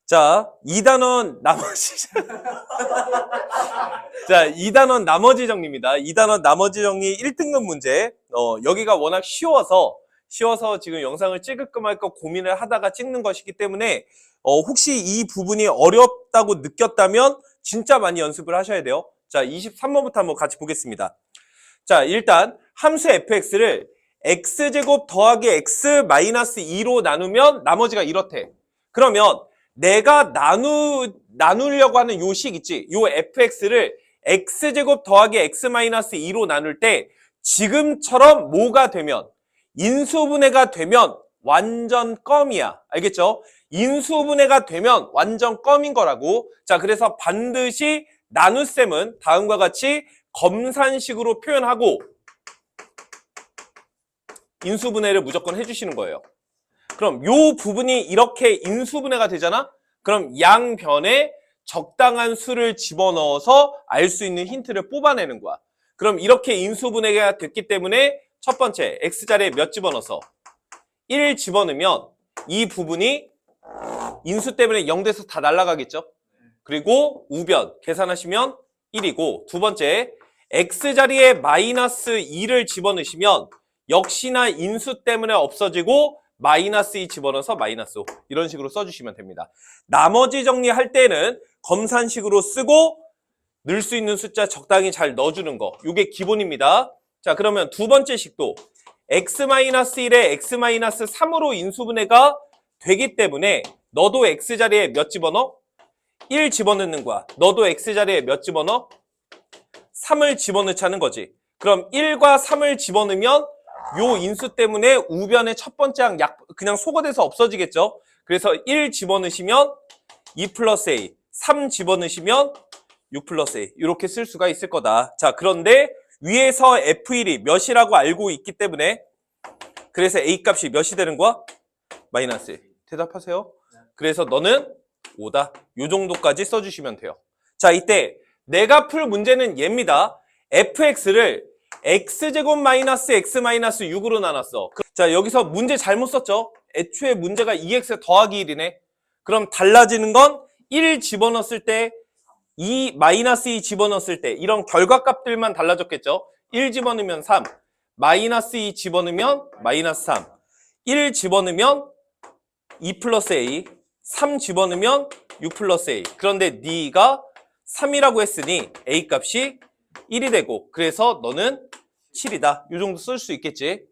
자, 2단원 나머지 자, 2단원 나머지 정리입니다. 2단원 나머지 정리 1등급 문제. 여기가 워낙 쉬워서 지금 영상을 찍을까 말까 고민을 하다가 찍는 것이기 때문에 혹시 이 부분이 어렵다고 느꼈다면 진짜 많이 연습을 하셔야 돼요. 자, 23번부터 한번 같이 보겠습니다. 자, 일단 함수 fx를 x제곱 더하기 x 마이너스 2로 나누면 나머지가 이렇대. 그러면 내가 나누려고 하는 요 식 있지? 요 fx를 x제곱 더하기 x 마이너스 2로 나눌 때 지금처럼 뭐가 되면 인수분해가 되면 완전 껌이야. 알겠죠? 인수분해가 되면 완전 껌인 거라고. 자, 그래서 반드시 나눗셈은 다음과 같이 검산식으로 표현하고 인수분해를 무조건 해주시는 거예요. 그럼 요 부분이 이렇게 인수분해가 되잖아? 그럼 양변에 적당한 수를 집어넣어서 알 수 있는 힌트를 뽑아내는 거야. 그럼 이렇게 인수분해가 됐기 때문에 첫 번째 x자리에 몇 집어넣어서 1 집어넣으면 이 부분이 인수 때문에 0돼서 다 날아가겠죠? 그리고 우변 계산하시면 1이고 두 번째 x자리에 마이너스 2를 집어넣으시면 역시나 인수 때문에 없어지고 마이너스 2 집어넣어서 마이너스 5 이런 식으로 써주시면 됩니다. 나머지 정리할 때는 검산식으로 쓰고 넣을 수 있는 숫자 적당히 잘 넣어주는 거 이게 기본입니다. 자, 그러면 두 번째 식도 x-1에 x-3으로 인수분해가 되기 때문에 너도 x자리에 몇 집어넣어? 1 집어넣는 거야. 너도 x자리에 몇 집어넣어? 3을 집어넣자는 거지. 그럼 1과 3을 집어넣으면 요 인수 때문에 우변의 첫 번째 항 그냥 소거돼서 없어지겠죠? 그래서 1 집어넣으시면 2 플러스 a, 3 집어넣으시면 6 플러스 a 이렇게 쓸 수가 있을 거다. 자, 그런데 위에서 f1이 몇이라고 알고 있기 때문에 그래서 a 값이 몇이 되는 거야? 마이너스 1. 대답하세요. 그래서 너는 5다. 요 정도까지 써주시면 돼요. 자, 이때 내가 풀 문제는 얘입니다. fx를 x제곱 마이너스 x 마이너스 6으로 나눴어. 자, 여기서 문제 잘못 썼죠? 애초에 문제가 2x 더하기 1이네. 그럼 달라지는 건 1 집어넣었을 때 2 마이너스 2 집어넣었을 때 이런 결과값들만 달라졌겠죠? 1 집어넣으면 3, 마이너스 2 집어넣으면 마이너스 3, 1 집어넣으면 2 플러스 a, 3 집어넣으면 6 플러스 a. 그런데 네가 3이라고 했으니 a 값이 1이 되고 그래서 너는 7이다. 이 정도 쓸 수 있겠지.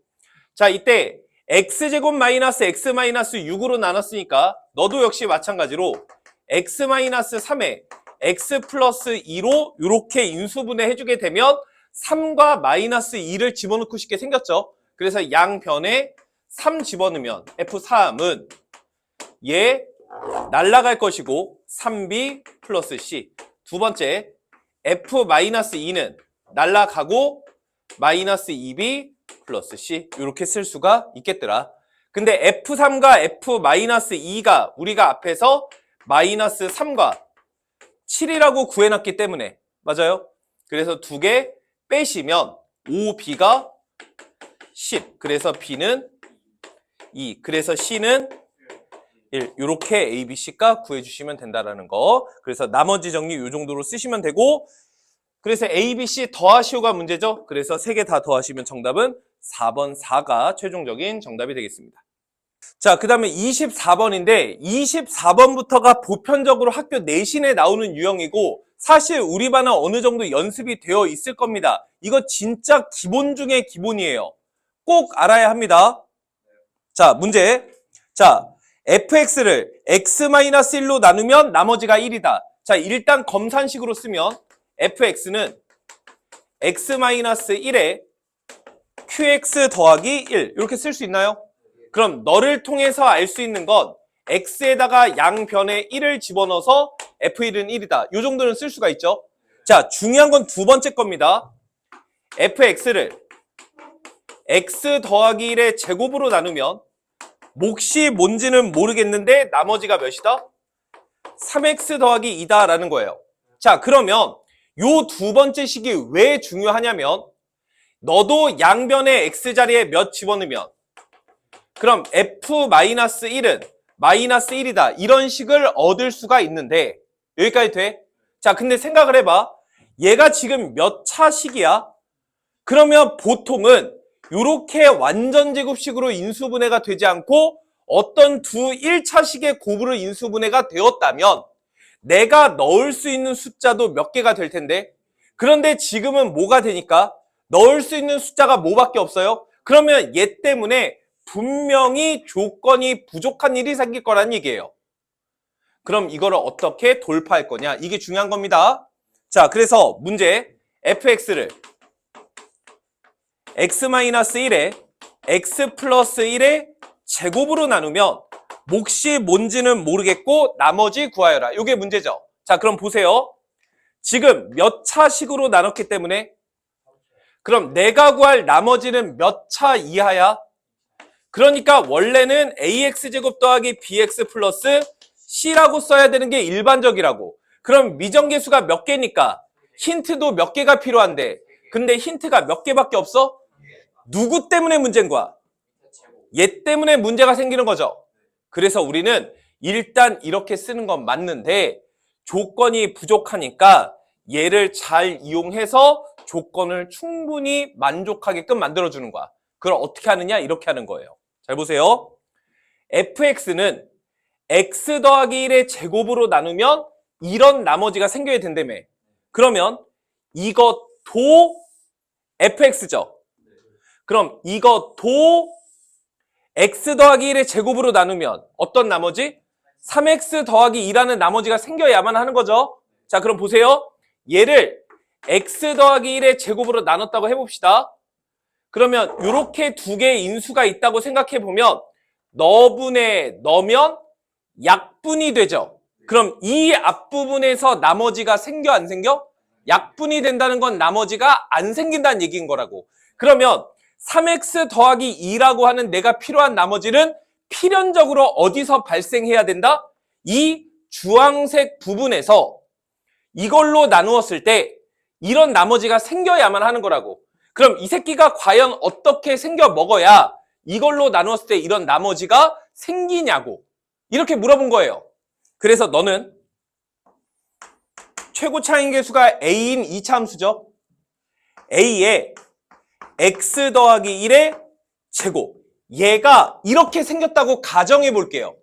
자, 이때 x제곱 마이너스 x 마이너스 6으로 나눴으니까 너도 역시 마찬가지로 x 마이너스 3에 x 플러스 2로 이렇게 인수분해 해주게 되면 3과 마이너스 2를 집어넣고 싶게 생겼죠. 그래서 양변에 3 집어넣으면 f3은 얘 날라갈 것이고 3b 플러스 c. 두 번째 f-2는 날라가고 마이너스 2b 플러스 c 이렇게 쓸 수가 있겠더라. 근데 f3과 f-2가 우리가 앞에서 마이너스 3과 7이라고 구해놨기 때문에 맞아요? 그래서 두 개 빼시면 5b가 10 그래서 b는 2 그래서 c는 1 이렇게 A, B, C가 구해주시면 된다라는 거. 그래서 나머지 정리 이 정도로 쓰시면 되고 그래서 A, B, C 더하시오가 문제죠. 그래서 3개 다 더하시면 정답은 4번 4가 최종적인 정답이 되겠습니다. 자, 그 다음에 24번인데 24번부터가 보편적으로 학교 내신에 나오는 유형이고 사실 우리 반은 어느 정도 연습이 되어 있을 겁니다. 이거 진짜 기본 중에 기본이에요. 꼭 알아야 합니다. 자, 문제. 자, fx를 x-1로 나누면 나머지가 1이다. 자, 일단 검산식으로 쓰면 fx는 x-1에 qx 더하기 1 이렇게 쓸 수 있나요? 그럼 너를 통해서 알 수 있는 건 x에다가 양변에 1을 집어넣어서 f1은 1이다. 이 정도는 쓸 수가 있죠. 자, 중요한 건 두 번째 겁니다. fx를 x 더하기 1의 제곱으로 나누면 몫이 뭔지는 모르겠는데 나머지가 몇이다? 3x 더하기 2다 라는 거예요. 자, 그러면 요 두 번째 식이 왜 중요하냐면 너도 양변의 x자리에 몇 집어넣으면 그럼 f-1은 마이너스 1이다. 이런 식을 얻을 수가 있는데 여기까지 돼? 자, 근데 생각을 해봐. 얘가 지금 몇 차식이야? 그러면 보통은 이렇게 완전 제곱식으로 인수분해가 되지 않고 어떤 두 1차식의 곱으로 인수분해가 되었다면 내가 넣을 수 있는 숫자도 몇 개가 될 텐데, 그런데 지금은 뭐가 되니까 넣을 수 있는 숫자가 뭐밖에 없어요? 그러면 얘 때문에 분명히 조건이 부족한 일이 생길 거란 얘기예요. 그럼 이거를 어떻게 돌파할 거냐? 이게 중요한 겁니다. 자, 그래서 문제 fx를 x-1에 x 플러스 1의 제곱으로 나누면 몫이 뭔지는 모르겠고 나머지 구하여라. 이게 문제죠. 자, 그럼 보세요. 지금 몇 차식으로 나눴기 때문에 그럼 내가 구할 나머지는 몇 차 이하야? 그러니까 원래는 ax제곱 더하기 bx 플러스 c라고 써야 되는 게 일반적이라고. 그럼 미정계수가 몇 개니까 힌트도 몇 개가 필요한데, 근데 힌트가 몇 개밖에 없어? 누구 때문에 문제인 거야? 얘 때문에 문제가 생기는 거죠. 그래서 우리는 일단 이렇게 쓰는 건 맞는데 조건이 부족하니까 얘를 잘 이용해서 조건을 충분히 만족하게끔 만들어주는 거야. 그걸 어떻게 하느냐? 이렇게 하는 거예요. 잘 보세요. fx는 x 더하기 1의 제곱으로 나누면 이런 나머지가 생겨야 된다며. 그러면 이것도 fx죠. 그럼 이것도 x 더하기 1의 제곱으로 나누면 어떤 나머지? 3x 더하기 2라는 나머지가 생겨야만 하는 거죠. 자, 그럼 보세요. 얘를 x 더하기 1의 제곱으로 나눴다고 해봅시다. 그러면 이렇게 두 개의 인수가 있다고 생각해보면 너분에 넣으면 약분이 되죠. 그럼 이 앞부분에서 나머지가 생겨 안 생겨? 약분이 된다는 건 나머지가 안 생긴다는 얘기인 거라고. 그러면 3x 더하기 2라고 하는 내가 필요한 나머지는 필연적으로 어디서 발생해야 된다? 이 주황색 부분에서 이걸로 나누었을 때 이런 나머지가 생겨야만 하는 거라고. 그럼 이 새끼가 과연 어떻게 생겨 먹어야 이걸로 나누었을 때 이런 나머지가 생기냐고 이렇게 물어본 거예요. 그래서 너는 최고 차인계수가 a인 2차 함수죠. a에 x 더하기 1의 제곱, 얘가 이렇게 생겼다고 가정해 볼게요.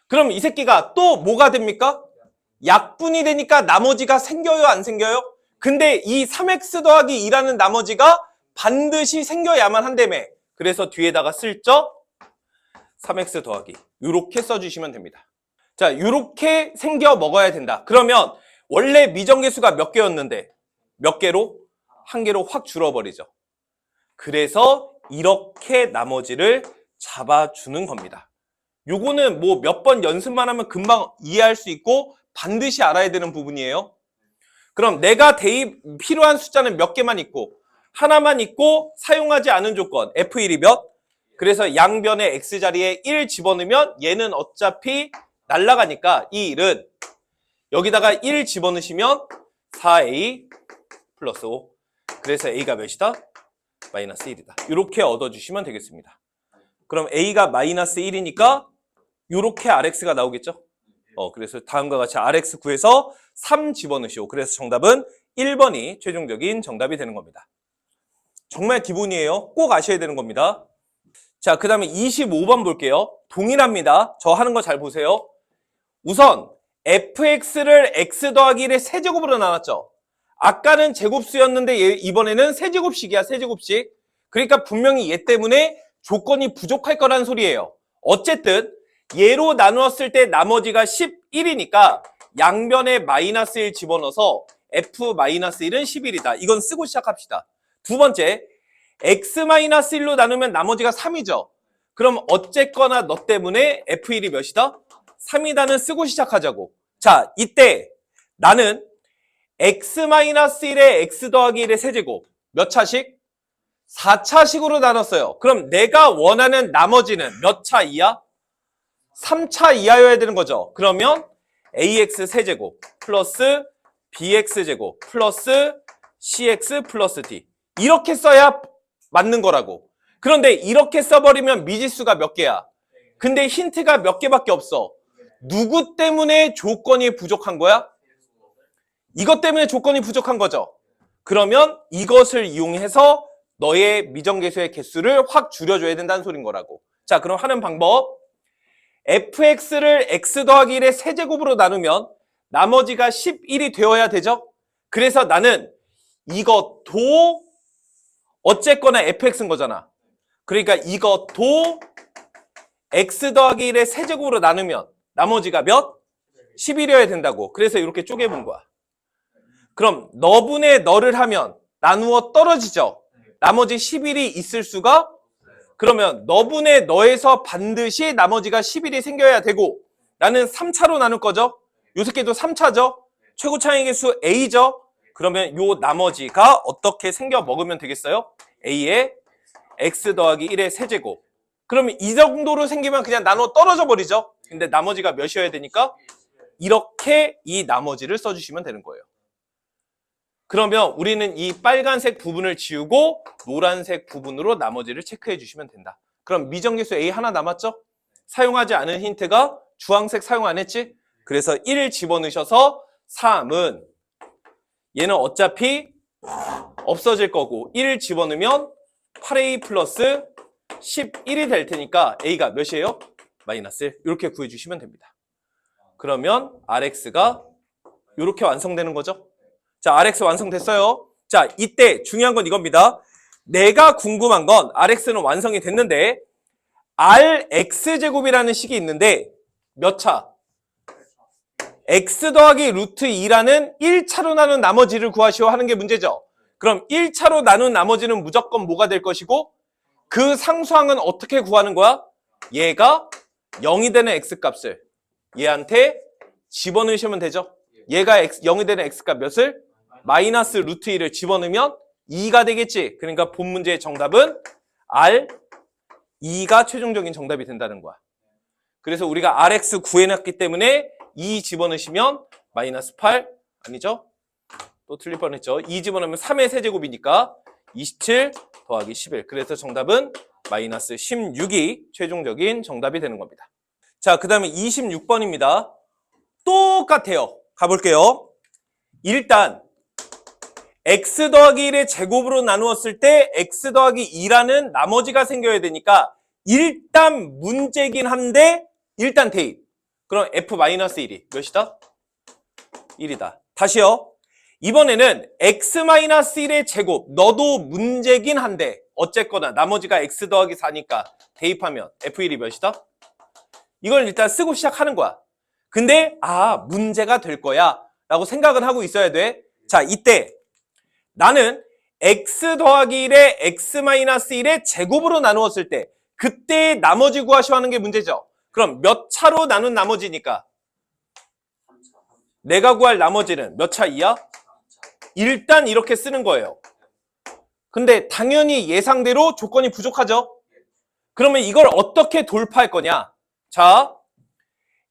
그럼 이 새끼가 또 뭐가 됩니까? 약분이 되니까 나머지가 생겨요, 안 생겨요? 근데 이 3x 더하기 2라는 나머지가 반드시 생겨야만 한다며. 그래서 뒤에다가 슬쩍 3x 더하기 이렇게 써주시면 됩니다. 자, 이렇게 생겨 먹어야 된다. 그러면 원래 미정계수가 몇 개였는데 몇 개로? 한 개로 확 줄어버리죠. 그래서 이렇게 나머지를 잡아주는 겁니다. 요거는 뭐 몇 번 연습만 하면 금방 이해할 수 있고 반드시 알아야 되는 부분이에요. 그럼 내가 대입 필요한 숫자는 몇 개만 있고 하나만 있고 사용하지 않은 조건 f1이 몇? 그래서 양변에 x자리에 1 집어넣으면 얘는 어차피 날아가니까 이 1은 여기다가 1 집어넣으시면 4a 플러스 5. 그래서 a가 몇이다? 마이너스 1이다. 이렇게 얻어주시면 되겠습니다. 그럼 a가 마이너스 1이니까 이렇게 rx가 나오겠죠? 그래서 다음과 같이 rx 구해서 3 집어넣으시오. 그래서 정답은 1번이 최종적인 정답이 되는 겁니다. 정말 기본이에요. 꼭 아셔야 되는 겁니다. 자, 그 다음에 25번 볼게요. 동일합니다. 저 하는 거 잘 보세요. 우선 fx를 x 더하기 1의 세제곱으로 나눴죠. 아까는 제곱수였는데 이번에는 세제곱식이야, 세제곱식. 그러니까 분명히 얘 때문에 조건이 부족할 거란 소리예요. 어쨌든 얘로 나누었을 때 나머지가 11이니까 양변에 마이너스 1 집어넣어서 f-1은 11이다. 이건 쓰고 시작합시다. 두 번째, x-1로 나누면 나머지가 3이죠. 그럼 어쨌거나 너 때문에 f1이 몇이다? 3이다는 쓰고 시작하자고. 자, 이때 나는 x-1의 x 더하기 1의 세제곱 몇 차식? 4차식으로 나눴어요. 그럼 내가 원하는 나머지는 몇 차 이하? 3차 이하여야 되는 거죠. 그러면 ax 세제곱 플러스 bx 제곱 플러스 cx 플러스 d 이렇게 써야 맞는 거라고. 그런데 이렇게 써버리면 미지수가 몇 개야? 근데 힌트가 몇 개밖에 없어. 누구 때문에 조건이 부족한 거야? 이것 때문에 조건이 부족한 거죠. 그러면 이것을 이용해서 너의 미정계수의 개수를 확 줄여줘야 된다는 소린 거라고. 자, 그럼 하는 방법. fx를 x 더하기 1의 세제곱으로 나누면 나머지가 11이 되어야 되죠. 그래서 나는 이것도 어쨌거나 fx인 거잖아. 그러니까 이것도 x 더하기 1의 세제곱으로 나누면 나머지가 몇? 11이어야 된다고. 그래서 이렇게 쪼개본 거야. 그럼 너분의 너를 하면 나누어 떨어지죠. 나머지 11이 있을 수가? 그러면 너분의 너에서 반드시 나머지가 11이 생겨야 되고 나는 3차로 나눌 거죠. 요 새끼도 3차죠. 최고 차이 개수 a죠. 그러면 요 나머지가 어떻게 생겨 먹으면 되겠어요? a의 x 더하기 1의 세제곱. 그러면 이 정도로 생기면 그냥 나눠 떨어져 버리죠. 근데 나머지가 몇이어야 되니까 이렇게 이 나머지를 써주시면 되는 거예요. 그러면 우리는 이 빨간색 부분을 지우고 노란색 부분으로 나머지를 체크해 주시면 된다. 그럼 미정계수 A 하나 남았죠? 사용하지 않은 힌트가 주황색 사용 안 했지? 그래서 1을 집어넣으셔서 3은 얘는 어차피 없어질 거고 1을 집어넣으면 8A 플러스 11이 될 테니까 A가 몇이에요? 마이너스 1. 이렇게 구해주시면 됩니다. 그러면 RX가 이렇게 완성되는 거죠. 자, RX 완성됐어요. 자, 이때 중요한 건 이겁니다. 내가 궁금한 건 RX는 완성이 됐는데 RX제곱이라는 식이 있는데 몇 차? X 더하기 루트 2라는 1차로 나눈 나머지를 구하시오 하는 게 문제죠. 그럼 1차로 나눈 나머지는 무조건 뭐가 될 것이고 그 상수항은 어떻게 구하는 거야? 얘가 0이 되는 X값을 얘한테 집어넣으시면 되죠. 얘가 0이 되는 X값 몇을? 마이너스 루트 2를 집어넣으면 2가 되겠지. 그러니까 본 문제의 정답은 R 2가 최종적인 정답이 된다는 거야. 그래서 우리가 RX 구해놨기 때문에 2 집어넣으시면 마이너스 8 아니죠? 또 틀릴 뻔했죠. 2 집어넣으면 3의 세제곱이니까 27 더하기 11. 그래서 정답은 마이너스 16이 최종적인 정답이 되는 겁니다. 자, 그 다음에 26번입니다. 똑같아요. 가볼게요. 일단 x 더하기 1의 제곱으로 나누었을 때 x 더하기 2라는 나머지가 생겨야 되니까 일단 문제긴 한데 일단 대입. 그럼 f-1이 몇이다? 1이다. 다시요. 이번에는 x-1의 제곱. 너도 문제긴 한데 어쨌거나 나머지가 x 더하기 4니까 대입하면 f1이 몇이다? 이걸 일단 쓰고 시작하는 거야. 근데 문제가 될 거야 라고 생각은 하고 있어야 돼. 자, 이때 나는 x 더하기 1의 x-1의 제곱으로 나누었을 때 그때 나머지 구하시오 하는 게 문제죠. 그럼 몇 차로 나눈 나머지니까 내가 구할 나머지는 몇 차 이하? 일단 이렇게 쓰는 거예요. 근데 당연히 예상대로 조건이 부족하죠. 그러면 이걸 어떻게 돌파할 거냐? 자,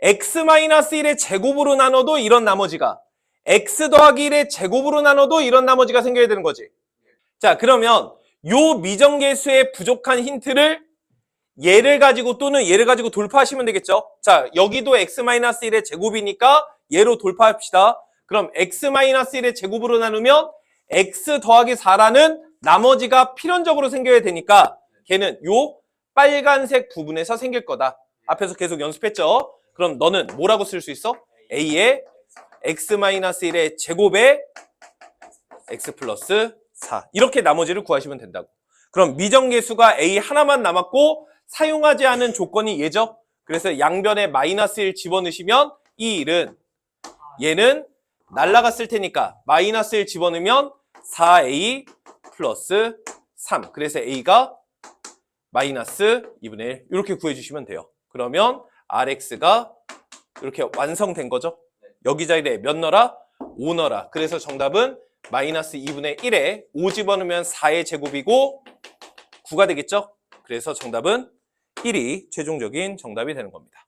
x-1의 제곱으로 나눠도 이런 나머지가 x 더하기 1의 제곱으로 나눠도 이런 나머지가 생겨야 되는 거지. 자, 그러면 요 미정계수의 부족한 힌트를 얘를 가지고 또는 얘를 가지고 돌파하시면 되겠죠. 자, 여기도 x-1의 제곱이니까 얘로 돌파합시다. 그럼 x-1의 제곱으로 나누면 x 더하기 4라는 나머지가 필연적으로 생겨야 되니까 걔는 요 빨간색 부분에서 생길 거다. 앞에서 계속 연습했죠. 그럼 너는 뭐라고 쓸 수 있어? a의 x-1의 제곱에 x 플러스 4 이렇게 나머지를 구하시면 된다고. 그럼 미정계수가 a 하나만 남았고 사용하지 않은 조건이 얘죠. 그래서 양변에 마이너스 1 집어넣으시면 이 1은 얘는 날라갔을 테니까 마이너스 1 집어넣으면 4a 플러스 3 그래서 a가 마이너스 2분의 1 이렇게 구해주시면 돼요. 그러면 rx가 이렇게 완성된 거죠. 여기 자리에 몇 넣어라? 5 넣어라. 그래서 정답은 마이너스 2분의 1에 5 집어넣으면 4의 제곱이고 9가 되겠죠? 그래서 정답은 1이 최종적인 정답이 되는 겁니다.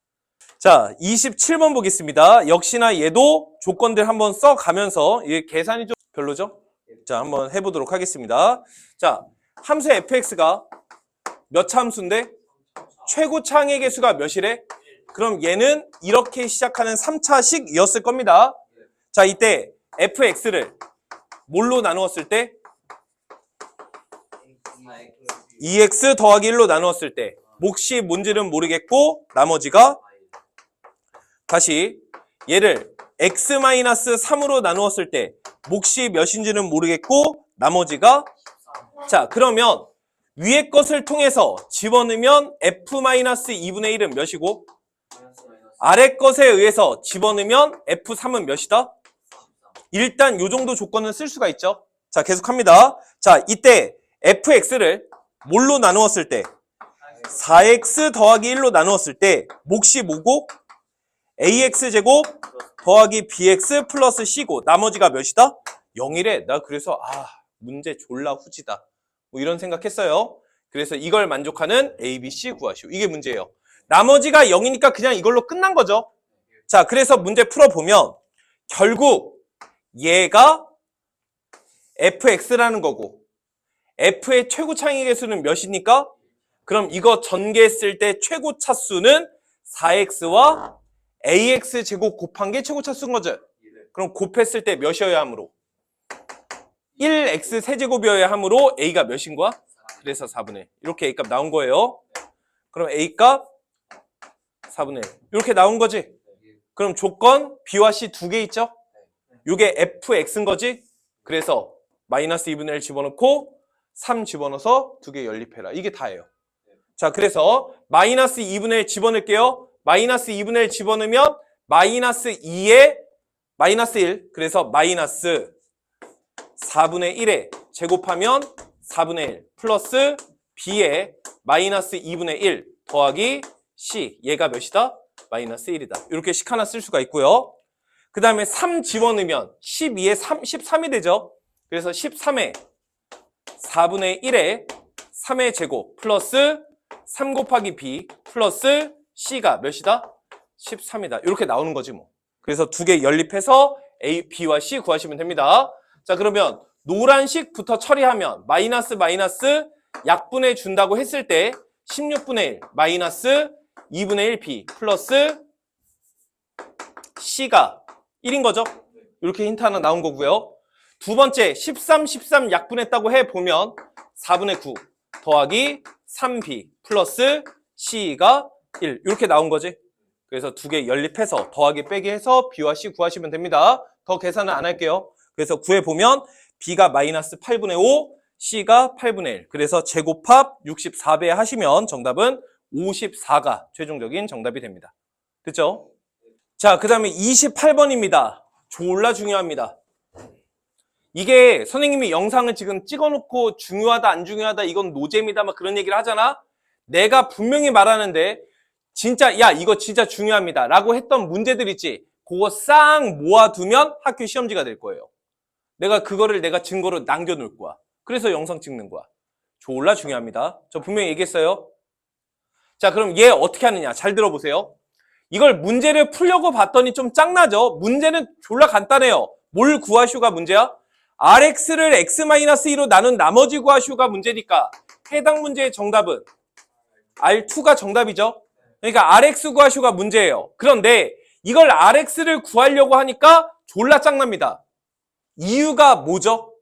자, 27번 보겠습니다. 역시나 얘도 조건들 한번 써가면서 이게 계산이 좀 별로죠? 자, 한번 해보도록 하겠습니다. 자, 함수 fx가 몇 차 함수인데? 최고 창의 개수가 몇이래? 그럼 얘는 이렇게 시작하는 3차식이었을 겁니다. 자, 이때 fx를 뭘로 나누었을 때? 2x 더하기 1로 나누었을 때 몫이 뭔지는 모르겠고 나머지가 다시 얘를 x-3으로 나누었을 때 몫이 몇인지는 모르겠고 나머지가 자 그러면 위의 것을 통해서 집어넣으면 f-2분의 1은 몇이고 아래 것에 의해서 집어넣으면 f3은 몇이다? 일단 요 정도 조건은 쓸 수가 있죠. 자 계속합니다. 자 이때 fx를 뭘로 나누었을 때 4x 더하기 1로 나누었을 때 몫이 뭐고? ax제곱 더하기 bx 플러스 c고 나머지가 몇이다? 0이래. 나 그래서 문제 졸라 후지다 뭐 이런 생각했어요. 그래서 이걸 만족하는 a, b, c 구하시오. 이게 문제예요. 나머지가 0이니까 그냥 이걸로 끝난 거죠. 자 그래서 문제 풀어보면 결국 얘가 fx라는 거고 f의 최고 창의 개수는 몇입니까? 그럼 이거 전개했을 때 최고 차수는 4x와 ax 제곱 곱한 게 최고 차수인 거죠. 그럼 곱했을 때 몇이어야 하므로 1x 세제곱이어야 하므로 a가 몇인 거야? 그래서 4분의 1 이렇게 a값 나온 거예요. 그럼 a값 4분의 1 이렇게 나온 거지. 그럼 조건 b와 c 두 개 있죠? 이게 fx인 거지. 그래서 마이너스 2분의 1 집어넣고 3 집어넣어서 두 개 연립해라. 이게 다예요. 자 그래서 마이너스 2분의 1 집어넣을게요. 마이너스 2분의 1 집어넣으면 마이너스 2에 마이너스 1 그래서 마이너스 4분의 1에 제곱하면 4분의 1 플러스 b에 마이너스 2분의 1 더하기 c 얘가 몇이다? 마이너스 1이다. 이렇게 식 하나 쓸 수가 있고요. 그 다음에 3 집어넣으면 12에 13이 되죠. 그래서 13에 4분의 1에 3의 제곱 플러스 3 곱하기 b 플러스 c가 몇이다? 13이다. 이렇게 나오는 거지 뭐. 그래서 두 개 연립해서 a, b와 c 구하시면 됩니다. 자 그러면 노란식부터 처리하면 마이너스 마이너스 약분해 준다고 했을 때 16분의 1 마이너스 2분의 1 b 플러스 c가 1인 거죠. 이렇게 힌트 하나 나온 거고요. 두 번째 13, 13 약분했다고 해보면 4분의 9 더하기 3b 플러스 c가 1 이렇게 나온 거지. 그래서 두 개 연립해서 더하기 빼기 해서 b와 c 구하시면 됩니다. 더 계산은 안 할게요. 그래서 구해보면 b가 마이너스 8분의 5 c가 8분의 1 그래서 제곱합 64배 하시면 정답은 54가 최종적인 정답이 됩니다. 됐죠? 자 그 다음에 28번입니다. 졸라 중요합니다. 이게 선생님이 영상을 지금 찍어놓고 중요하다 안 중요하다 이건 노잼이다 막 그런 얘기를 하잖아. 내가 분명히 말하는데 진짜 야 이거 진짜 중요합니다 라고 했던 문제들 있지. 그거 싹 모아두면 학교 시험지가 될 거예요. 내가 그거를 내가 증거로 남겨놓을 거야. 그래서 영상 찍는 거야. 졸라 중요합니다. 저 분명히 얘기했어요. 자 그럼 얘 어떻게 하느냐 잘 들어보세요. 이걸 문제를 풀려고 봤더니 좀 짱나죠. 문제는 졸라 간단해요. 뭘 구하시오가 문제야? rx를 x-2로 나눈 나머지 구하시오가 문제니까 해당 문제의 정답은 R2가 정답이죠. 그러니까 rx 구하시오가 문제예요. 그런데 이걸 rx를 구하려고 하니까 졸라 짱납니다. 이유가 뭐죠?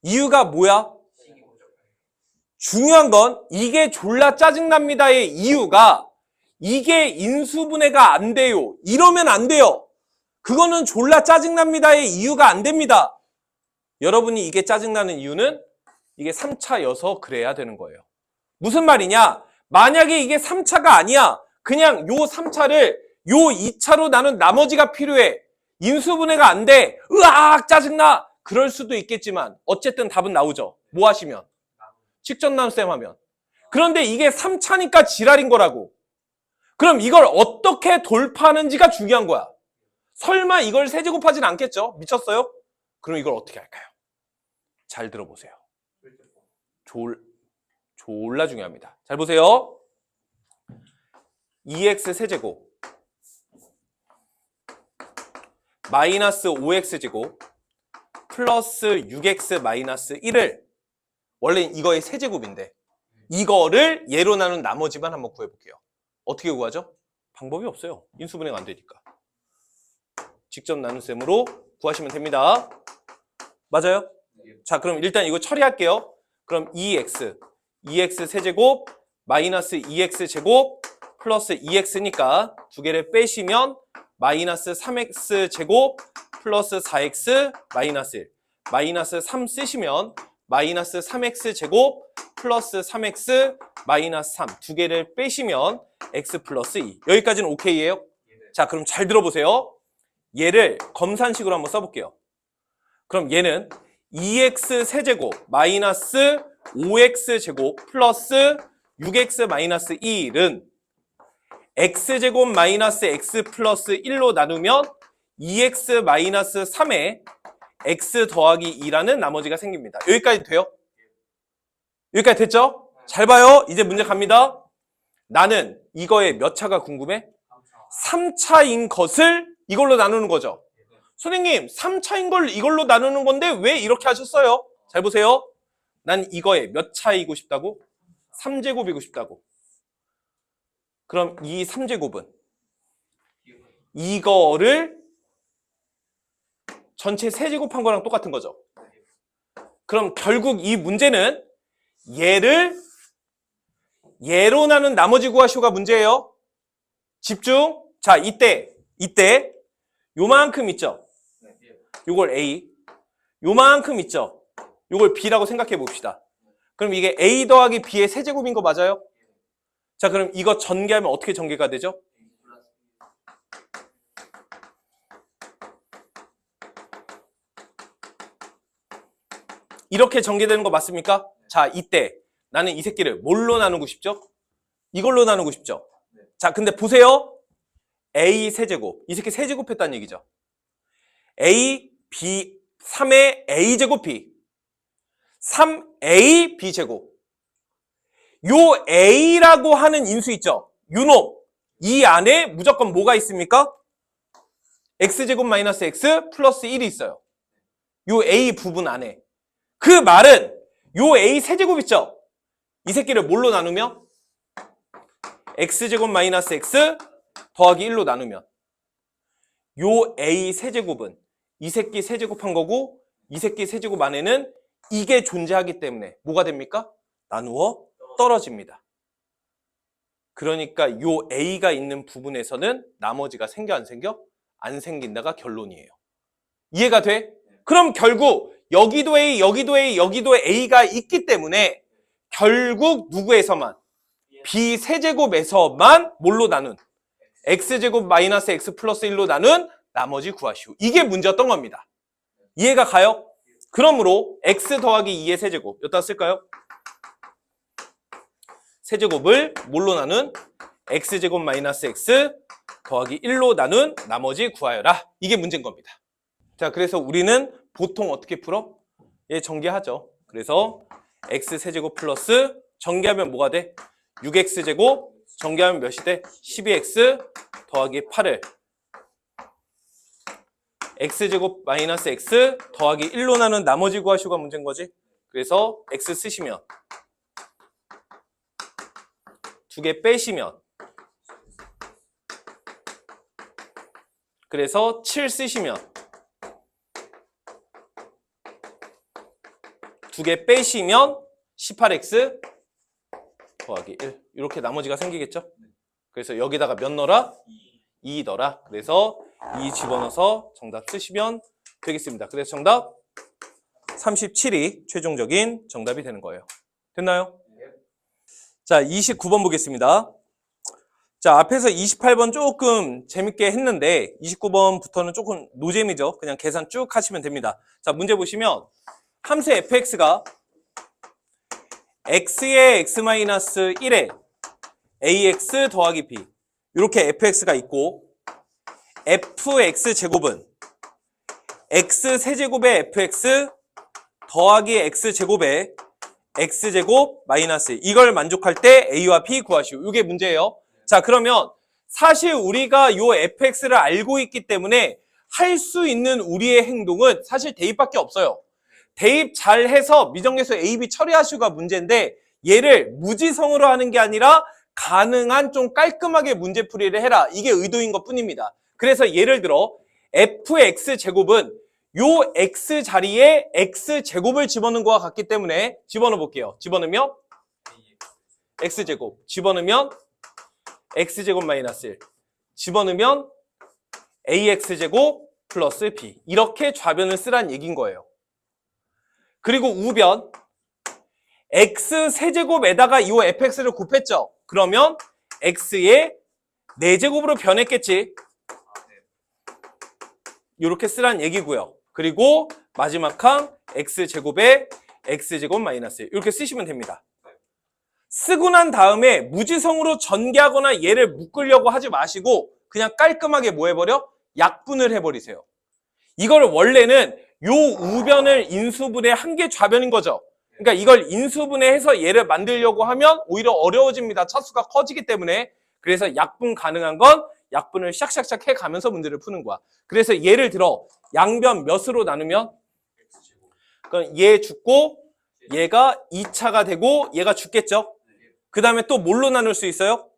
이유가 뭐야? 중요한 건 이게 졸라 짜증납니다의 이유가 이게 인수분해가 안 돼요. 이러면 안 돼요. 그거는 졸라 짜증납니다의 이유가 안 됩니다. 여러분이 이게 짜증나는 이유는 이게 3차여서 그래야 되는 거예요. 무슨 말이냐? 만약에 이게 3차가 아니야. 그냥 요 3차를 요 2차로 나눈 나머지가 필요해. 인수분해가 안 돼. 으악 짜증나. 그럴 수도 있겠지만 어쨌든 답은 나오죠. 뭐 하시면? 직전남쌤 하면. 그런데 이게 3차니까 지랄인 거라고. 그럼 이걸 어떻게 돌파하는지가 중요한 거야. 설마 이걸 세제곱하진 않겠죠? 미쳤어요? 그럼 이걸 어떻게 할까요? 잘 들어보세요. 졸라 중요합니다. 잘 보세요. 2x 세제곱 마이너스 5x 제곱 플러스 6x 마이너스 1을 원래 이거의 세제곱인데 이거를 예로 나눈 나머지만 한번 구해볼게요. 어떻게 구하죠? 방법이 없어요. 인수분해가 안 되니까. 직접 나눗셈으로 구하시면 됩니다. 맞아요? 자, 그럼 일단 이거 처리할게요. 그럼 2x 세제곱 마이너스 2x 제곱 플러스 2x니까 두 개를 빼시면 마이너스 3x 제곱 플러스 4x 마이너스 1. 마이너스 3 쓰시면 마이너스 3x 제곱 플러스 3x 마이너스 3. 두 개를 빼시면 x 플러스 2. 여기까지는 오케이예요? 자, 그럼 잘 들어보세요. 얘를 검산식으로 한번 써볼게요. 그럼 얘는 2x 세제곱 마이너스 5x 제곱 플러스 6x 마이너스 1은 x제곱 마이너스 x 플러스 1로 나누면 2x 마이너스 3에 x 더하기 2라는 나머지가 생깁니다. 여기까지 돼요? 여기까지 됐죠? 잘 봐요. 이제 문제 갑니다. 나는 이거의 몇 차가 궁금해? 3차인 것을 이걸로 나누는 거죠. 선생님, 3차인 걸 이걸로 나누는 건데 왜 이렇게 하셨어요? 잘 보세요. 난 이거의 몇 차이고 싶다고? 3제곱이고 싶다고. 그럼 이 3제곱은 이거를 전체 세제곱한 거랑 똑같은 거죠. 그럼 결국 이 문제는 얘를 얘로 나눈 나머지 구하시오가 문제예요. 집중. 자, 이때 요만큼 있죠. 요걸 A, 요만큼 있죠. 요걸 B라고 생각해 봅시다. 그럼 이게 A 더하기 B의 세제곱인 거 맞아요? 자, 그럼 이거 전개하면 어떻게 전개가 되죠? 이렇게 전개되는 거 맞습니까? 자, 이때 나는 이 새끼를 뭘로 나누고 싶죠? 이걸로 나누고 싶죠? 자, 근데 보세요. A 세제곱. 이 새끼 세제곱했다는 얘기죠. A, B, 3의 A제곱 B. 3A B제곱. 요 A라고 하는 인수 있죠? 요놈. 이 안에 무조건 뭐가 있습니까? X제곱 마이너스 X 플러스 1이 있어요. 요 A 부분 안에. 그 말은 요 A 세제곱 있죠? 이 새끼를 뭘로 나누면? X제곱 마이너스 X 더하기 1로 나누면 요 A 세제곱은 이 새끼 세제곱한 거고 이 새끼 세제곱 안에는 이게 존재하기 때문에 뭐가 됩니까? 나누어 떨어집니다. 그러니까 요 A가 있는 부분에서는 나머지가 생겨 안 생겨? 안 생긴다가 결론이에요. 이해가 돼? 그럼 결국 여기도 A, 여기도 A, 여기도 A가 있기 때문에 결국 누구에서만? B 세제곱에서만 뭘로 나눈? X제곱 마이너스 X 플러스 1로 나눈 나머지 구하시오. 이게 문제였던 겁니다. 이해가 가요? 그러므로 X 더하기 2의 세제곱 여기다 쓸까요? 세제곱을 뭘로 나눈? X제곱 마이너스 X 더하기 1로 나눈 나머지 구하여라. 이게 문제인 겁니다. 자, 그래서 우리는 보통 어떻게 풀어? 얘 전개하죠. 그래서 X 세제곱 플러스 전개하면 뭐가 돼? 6X제곱 전개하면 몇이 돼? 12X 더하기 8을 X제곱 마이너스 X 더하기 1로 나눈 나머지 구하시오가 문제인 거지. 그래서 X 쓰시면 두 개 빼시면 그래서 7 쓰시면 두 개 빼시면 18X 더하기 1 이렇게 나머지가 생기겠죠. 그래서 여기다가 몇 넣어라? 2 넣어라. 그래서 2 집어넣어서 정답 쓰시면 되겠습니다. 그래서 정답 37이 최종적인 정답이 되는 거예요. 됐나요? 자, 29번 보겠습니다. 자, 앞에서 28번 조금 재밌게 했는데 29번부터는 조금 노잼이죠. 그냥 계산 쭉 하시면 됩니다. 자, 문제 보시면 함수 fx가 x의 x-1에 ax 더하기 b 이렇게 fx가 있고 fx제곱은 x세제곱의 fx 더하기 x제곱의 x제곱 마이너스 이걸 만족할 때 a와 b 구하시오. 이게 문제예요. 자, 그러면 사실 우리가 요 fx를 알고 있기 때문에 할 수 있는 우리의 행동은 사실 대입밖에 없어요. 대입 잘 해서 미정계수 a, b 처리하시오가 문제인데 얘를 무지성으로 하는 게 아니라 가능한 좀 깔끔하게 문제풀이를 해라. 이게 의도인 것 뿐입니다. 그래서 예를 들어 fx제곱은 요 x 자리에 x제곱을 집어넣은 거와 같기 때문에 집어넣어 볼게요. 집어넣으면 x제곱, 집어넣으면 x제곱 마이너스 1, 집어넣으면 ax제곱 플러스 b. 이렇게 좌변을 쓰란 얘기인 거예요. 그리고 우변 x세제곱에다가 이 fx를 곱했죠. 그러면 x의 4제곱으로 변했겠지. 이렇게 쓰란 얘기고요. 그리고 마지막 항 x제곱에 x제곱 마이너스 1 이렇게 쓰시면 됩니다. 쓰고 난 다음에 무지성으로 전개하거나 얘를 묶으려고 하지 마시고 그냥 깔끔하게 뭐 해버려? 약분을 해버리세요. 이걸 원래는 요 우변을 인수분해 한 게 좌변인 거죠. 그러니까 이걸 인수분해해서 얘를 만들려고 하면 오히려 어려워집니다. 차수가 커지기 때문에. 그래서 약분 가능한 건 약분을 샥샥샥 해가면서 문제를 푸는 거야. 그래서 예를 들어 양변 몇으로 나누면 그럼 얘 죽고 얘가 2차가 되고 얘가 죽겠죠. 그 다음에 또 뭘로 나눌 수 있어요?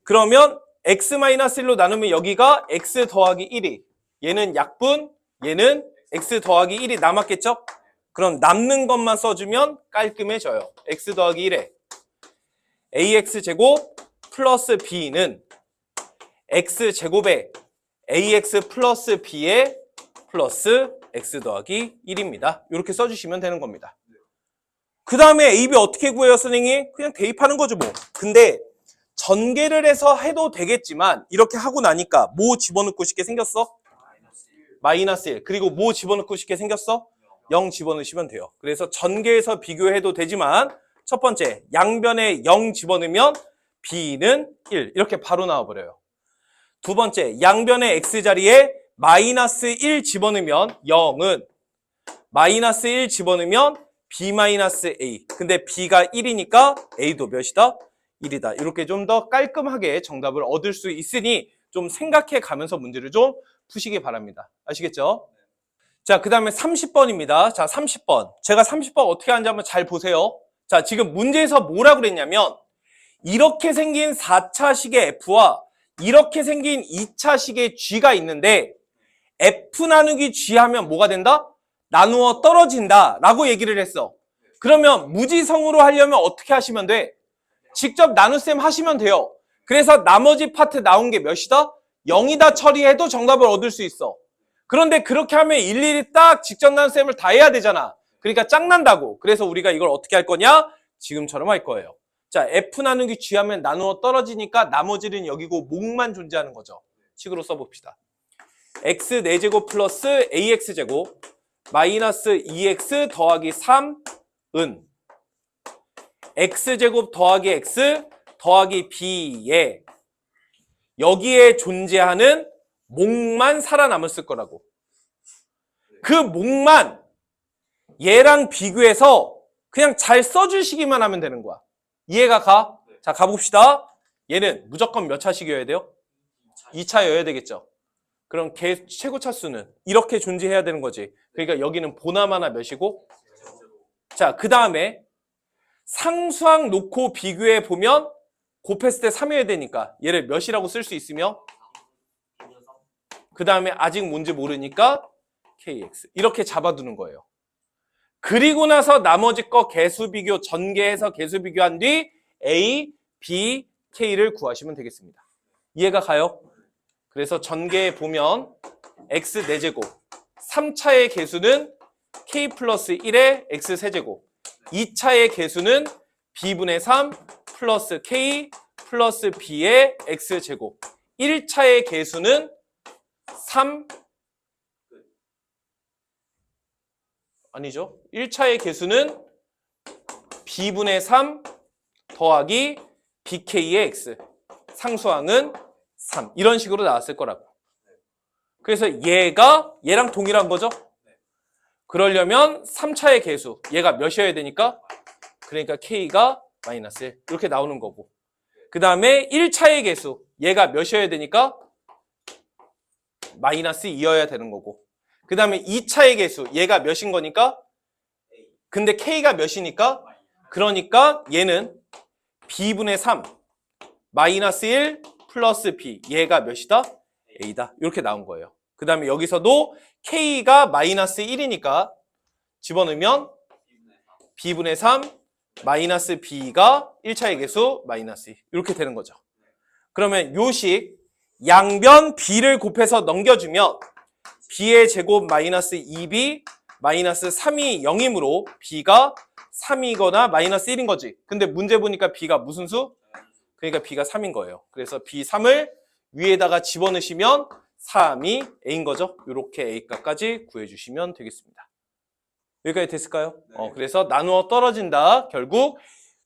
그러면 x-1로 나누면 여기가 x 더하기 1이 얘는 약분, 얘는 x 더하기 1이 남았겠죠? 그럼 남는 것만 써주면 깔끔해져요. x 더하기 1에 ax제곱 플러스 b는 x제곱에 ax 플러스 b에 플러스 x 더하기 1입니다. 이렇게 써주시면 되는 겁니다. 그 다음에 a, b 어떻게 구해요, 선생님? 그냥 대입하는 거죠, 뭐. 근데 전개를 해서 해도 되겠지만 이렇게 하고 나니까 뭐 집어넣고 싶게 생겼어? 마이너스 1. 그리고 뭐 집어넣고 싶게 생겼어? 0 집어넣으시면 돼요. 그래서 전개해서 비교해도 되지만 첫 번째 양변에 0 집어넣으면 b는 1 이렇게 바로 나와버려요. 두 번째 양변의 x자리에 마이너스 1 집어넣으면 0은 마이너스 1 집어넣으면 b 마이너스 a. 근데 b가 1이니까 a도 몇이다? 1이다. 이렇게 좀 더 깔끔하게 정답을 얻을 수 있으니 좀 생각해 가면서 문제를 좀 푸시기 바랍니다. 아시겠죠? 자, 그 다음에 30번입니다. 자, 30번. 제가 30번 어떻게 하는지 한번 잘 보세요. 자, 지금 문제에서 뭐라고 그랬냐면 이렇게 생긴 4차식의 F와 이렇게 생긴 2차식의 G가 있는데 F 나누기 G 하면 뭐가 된다? 나누어 떨어진다 라고 얘기를 했어. 그러면 무지성으로 하려면 어떻게 하시면 돼? 직접 나눗셈 하시면 돼요. 그래서 나머지 파트 나온 게 몇이다? 0이다 처리해도 정답을 얻을 수 있어. 그런데 그렇게 하면 일일이 딱 직접 나눗셈을 다 해야 되잖아. 그러니까 짱난다고. 그래서 우리가 이걸 어떻게 할 거냐? 지금처럼 할 거예요. 자, F 나누기 G 하면 나누어 떨어지니까 나머지는 여기고 목만 존재하는 거죠. 식으로 써봅시다. x 4제곱 플러스 ax제곱 마이너스 2x 더하기 3은 x제곱 더하기 x 더하기 b에 여기에 존재하는 목만 살아남았을 거라고. 그 목만 얘랑 비교해서 그냥 잘 써주시기만 하면 되는 거야. 이해가 가? 자, 가봅시다. 얘는 무조건 몇 차식이어야 돼요? 2차여야 되겠죠. 그럼 걔 최고 차수는 이렇게 존재해야 되는 거지. 그러니까 여기는 보나마나 몇이고? 자, 그 다음에 상수항 놓고 비교해 보면 곱했을 때 3이어야 되니까 얘를 몇이라고 쓸 수 있으며 그 다음에 아직 뭔지 모르니까 kx 이렇게 잡아두는 거예요. 그리고 나서 나머지 거 개수 비교 전개해서 개수 비교한 뒤 a, b, k를 구하시면 되겠습니다. 이해가 가요? 그래서 전개해 보면 x 4제곱 3차의 개수는 k 플러스 1의 x 세제곱 2차의 개수는 b분의 3 플러스 k 플러스 b의 x제곱 1차의 개수는 3 아니죠. 1차의 개수는 b분의 3 더하기 bk의 x 상수항은 3 이런 식으로 나왔을 거라고. 그래서 얘랑 동일한 거죠. 그러려면 3차의 개수 얘가 몇이어야 되니까 그러니까 k가 마이너스 1 이렇게 나오는 거고 그 다음에 1차의 개수 얘가 몇이어야 되니까 마이너스 2여야 되는 거고 그 다음에 2차의 개수 얘가 몇인 거니까 근데 k가 몇이니까 그러니까 얘는 b분의 3 마이너스 1 플러스 b 얘가 몇이다? a다. 이렇게 나온 거예요. 그 다음에 여기서도 k가 마이너스 1이니까 집어넣으면 b분의 3 마이너스 b가 1차의 계수 마이너스 2 이렇게 되는 거죠. 그러면 요식 양변 b를 곱해서 넘겨주면 b의 제곱 마이너스 2b 마이너스 3이 0이므로 b가 3이거나 마이너스 1인 거지. 근데 문제 보니까 b가 무슨 수? 그러니까 b가 3인 거예요. 그래서 b3을 위에다가 집어넣으시면 3이 a인 거죠. 이렇게 a 값까지 구해주시면 되겠습니다. 여기까지 됐을까요? 네. 그래서 나누어 떨어진다. 결국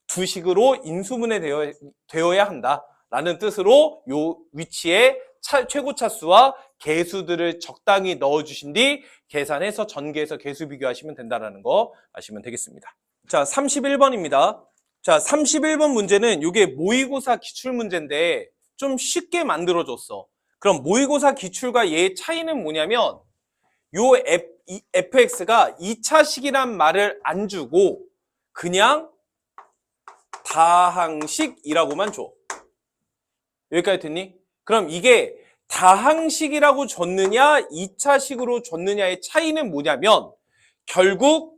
두 식으로 인수분해 되어야 한다. 라는 뜻으로 요 위치에 최고 차수와 개수들을 적당히 넣어주신 뒤 계산해서 전개해서 개수 비교하시면 된다는 거 아시면 되겠습니다. 자, 31번입니다. 자, 31번 문제는 이게 모의고사 기출문제인데 좀 쉽게 만들어줬어. 그럼 모의고사 기출과 얘의 차이는 뭐냐면 요 fx가 2차식이란 말을 안 주고 그냥 다항식이라고만 줘. 여기까지 됐니? 그럼 이게 다항식이라고 줬느냐 2차식으로 줬느냐의 차이는 뭐냐면 결국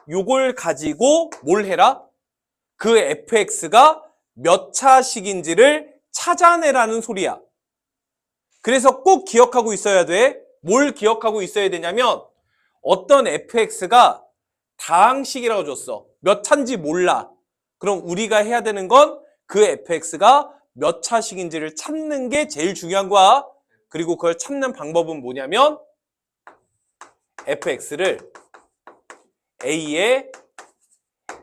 요걸 가지고 뭘 해라? 그 fx가 몇 차식인지를 찾아내라는 소리야. 그래서 꼭 기억하고 있어야 돼. 뭘 기억하고 있어야 되냐면 어떤 fx가 다항식이라고 줬어. 몇 차인지 몰라. 그럼 우리가 해야 되는 건 그 fx가 몇 차식인지를 찾는 게 제일 중요한 거야. 그리고 그걸 찾는 방법은 뭐냐면 fx를 a의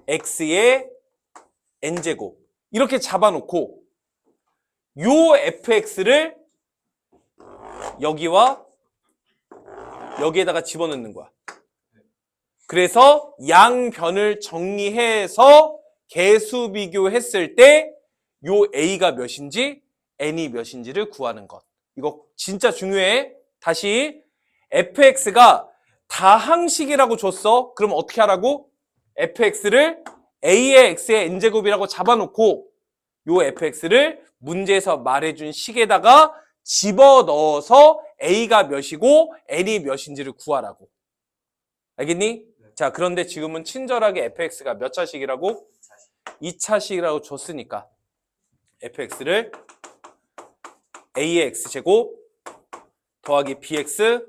x의 n제곱 이렇게 잡아놓고 요 fx를 여기와 여기에다가 집어넣는 거야. 그래서 양변을 정리해서 개수 비교했을 때 요 a가 몇인지 n이 몇인지를 구하는 것. 이거 진짜 중요해. 다시 fx가 다항식이라고 줬어. 그럼 어떻게 하라고? fx를 a의 x의 n제곱이라고 잡아놓고 요 fx를 문제에서 말해준 식에다가 집어넣어서 a가 몇이고 n이 몇인지를 구하라고. 알겠니? 자, 그런데 지금은 친절하게 fx가 몇 차식이라고? 2차식이라고 줬으니까 fx를 a의 x제곱 더하기 bx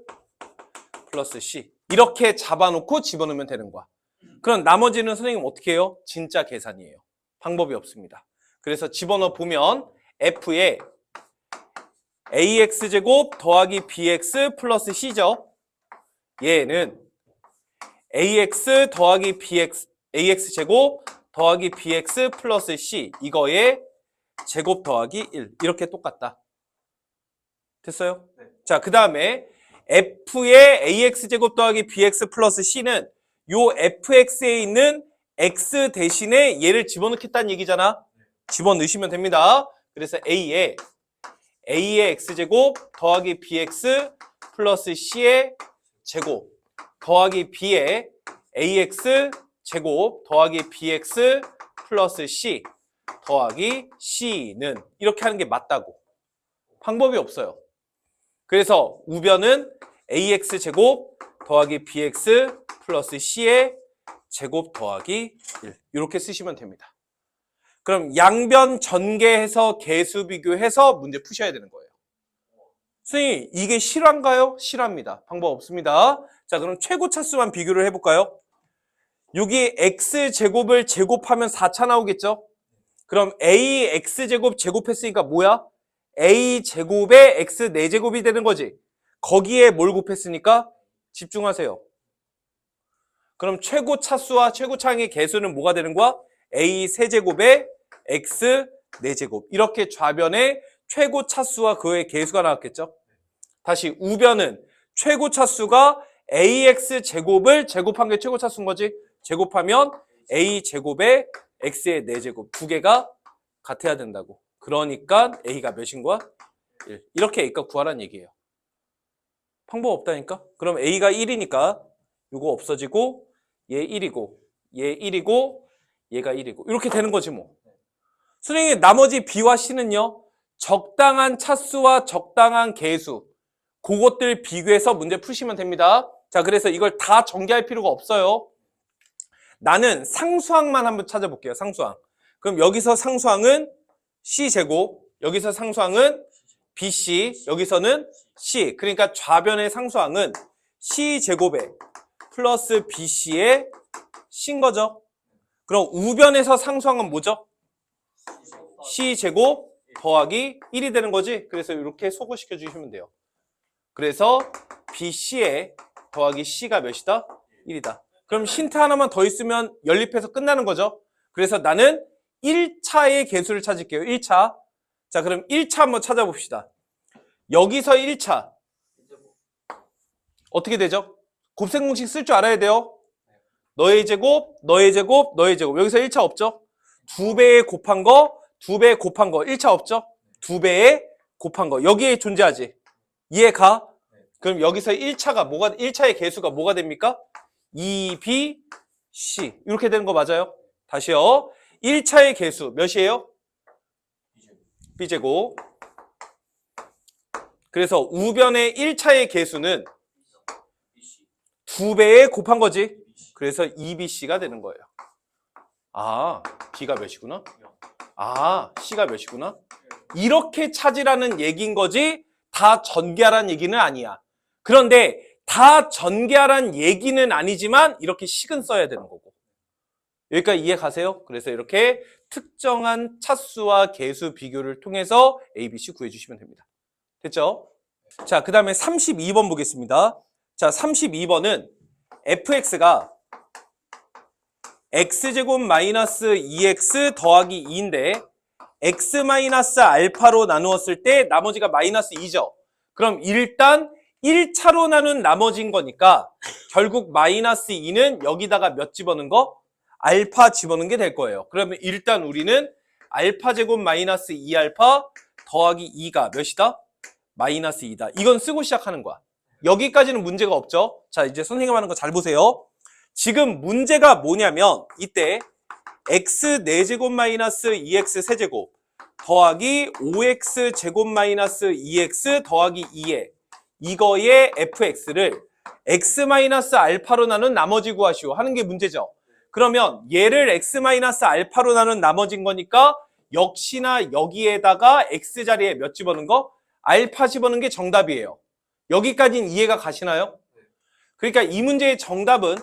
플러스 c 이렇게 잡아놓고 집어넣으면 되는 거야. 그럼 나머지는 선생님 어떻게 해요? 진짜 계산이에요. 방법이 없습니다. 그래서 집어넣어 보면 f에 ax제곱 더하기 bx 플러스 c죠. 얘는 ax 더하기 bx ax제곱 더하기 bx 플러스 c 이거에 제곱 더하기 1 이렇게 똑같다. 됐어요? 네. 자, 그 다음에 f의 ax제곱 더하기 bx 플러스 c는 요 fx에 있는 x 대신에 얘를 집어넣겠다는 얘기잖아. 집어넣으시면 됩니다. 그래서 a의 x제곱 더하기 bx 플러스 c의 제곱 더하기 b의 ax 제곱 더하기 bx 플러스 c 더하기 c는 이렇게 하는 게 맞다고. 방법이 없어요. 그래서 우변은 ax 제곱 더하기 bx 플러스 c의 제곱 더하기 1 이렇게 쓰시면 됩니다. 그럼 양변 전개해서 개수 비교해서 문제 푸셔야 되는 거예요. 선생님 이게 실화인가요? 실화입니다. 방법 없습니다. 자, 그럼 최고 차수만 비교를 해볼까요? 여기 x제곱을 제곱하면 4차 나오겠죠? 그럼 ax제곱 제곱했으니까 뭐야? a제곱에 x 4제곱이 되는 거지. 거기에 뭘 곱했으니까? 집중하세요. 그럼 최고 차수와 최고 차항의 개수는 뭐가 되는 거야? a 세제곱에 x 4제곱 이렇게 좌변에 최고 차수와 그의 개수가 나왔겠죠? 다시 우변은 최고 차수가 ax 제곱을 제곱한 게 최고 차수인 거지? 제곱하면 a 제곱에 x의 4제곱 두 개가 같아야 된다고. 그러니까 a가 몇인 거야? 1. 이렇게 a값 구하라는 얘기예요. 방법 없다니까? 그럼 a가 1이니까 이거 없어지고 얘 1이고 얘 1이고 얘가 1이고 이렇게 되는 거지 뭐. 선생님 나머지 B와 C는요. 적당한 차수와 적당한 개수 그것들 비교해서 문제 푸시면 됩니다. 자, 그래서 이걸 다 전개할 필요가 없어요. 나는 상수항만 한번 찾아볼게요. 상수항. 그럼 여기서 상수항은 C제곱, 여기서 상수항은 BC, 여기서는 C. 그러니까 좌변의 상수항은 C제곱에 플러스 BC의 C인 거죠. 그럼 우변에서 상수항은 뭐죠? C제곱 더하기 1이 되는 거지. 그래서 이렇게 소거시켜 주시면 돼요. 그래서 BC에 더하기 C가 몇이다? 1이다. 그럼 힌트 하나만 더 있으면 연립해서 끝나는 거죠. 그래서 나는 1차의 개수를 찾을게요. 1차. 자, 그럼 1차 한번 찾아봅시다. 여기서 1차 어떻게 되죠? 곱셈 공식 쓸 줄 알아야 돼요. 너의 제곱, 너의 제곱, 너의 제곱. 여기서 1차 없죠? 2배에 곱한 거, 2배에 곱한 거. 1차 없죠? 2배에 곱한 거. 여기에 존재하지. 이해가? 그럼 여기서 1차의 개수가 뭐가 됩니까? 2B, C. 이렇게 되는 거 맞아요? 다시요. 1차의 개수 몇이에요? B제곱. 그래서 우변의 1차의 개수는 2배에 곱한 거지. 그래서 2BC가 되는 거예요. 아, B가 몇이구나? 아, C가 몇이구나? 이렇게 찾으라는 얘기인 거지 다 전개하라는 얘기는 아니야. 그런데 다 전개하라는 얘기는 아니지만 이렇게 식은 써야 되는 거고. 여기까지 이해 가세요? 그래서 이렇게 특정한 차수와 개수 비교를 통해서 A, B, C 구해주시면 됩니다. 됐죠? 자, 그 다음에 32번 보겠습니다. 자, 32번은 fx가 x제곱 마이너스 2x 더하기 2인데 x 마이너스 알파로 나누었을 때 나머지가 마이너스 2죠. 그럼 일단 1차로 나눈 나머지인 거니까 결국 마이너스 2는 여기다가 몇 집어넣은 거? 알파 집어넣은 게 될 거예요. 그러면 일단 우리는 알파 제곱 마이너스 2알파 더하기 2가 몇이다? 마이너스 2다. 이건 쓰고 시작하는 거야. 여기까지는 문제가 없죠. 자, 이제 선생님 하는 거 잘 보세요. 지금 문제가 뭐냐면 이때 x 4제곱 마이너스 2x 세제곱 더하기 5x 제곱 마이너스 2x 더하기 2에 이거의 fx를 x 마이너스 알파로 나눈 나머지 구하시오 하는 게 문제죠. 그러면 얘를 x 마이너스 알파로 나눈 나머지인 거니까 역시나 여기에다가 x 자리에 몇 집어넣은 거? 알파 집어넣은 게 정답이에요. 여기까지는 이해가 가시나요? 그러니까 이 문제의 정답은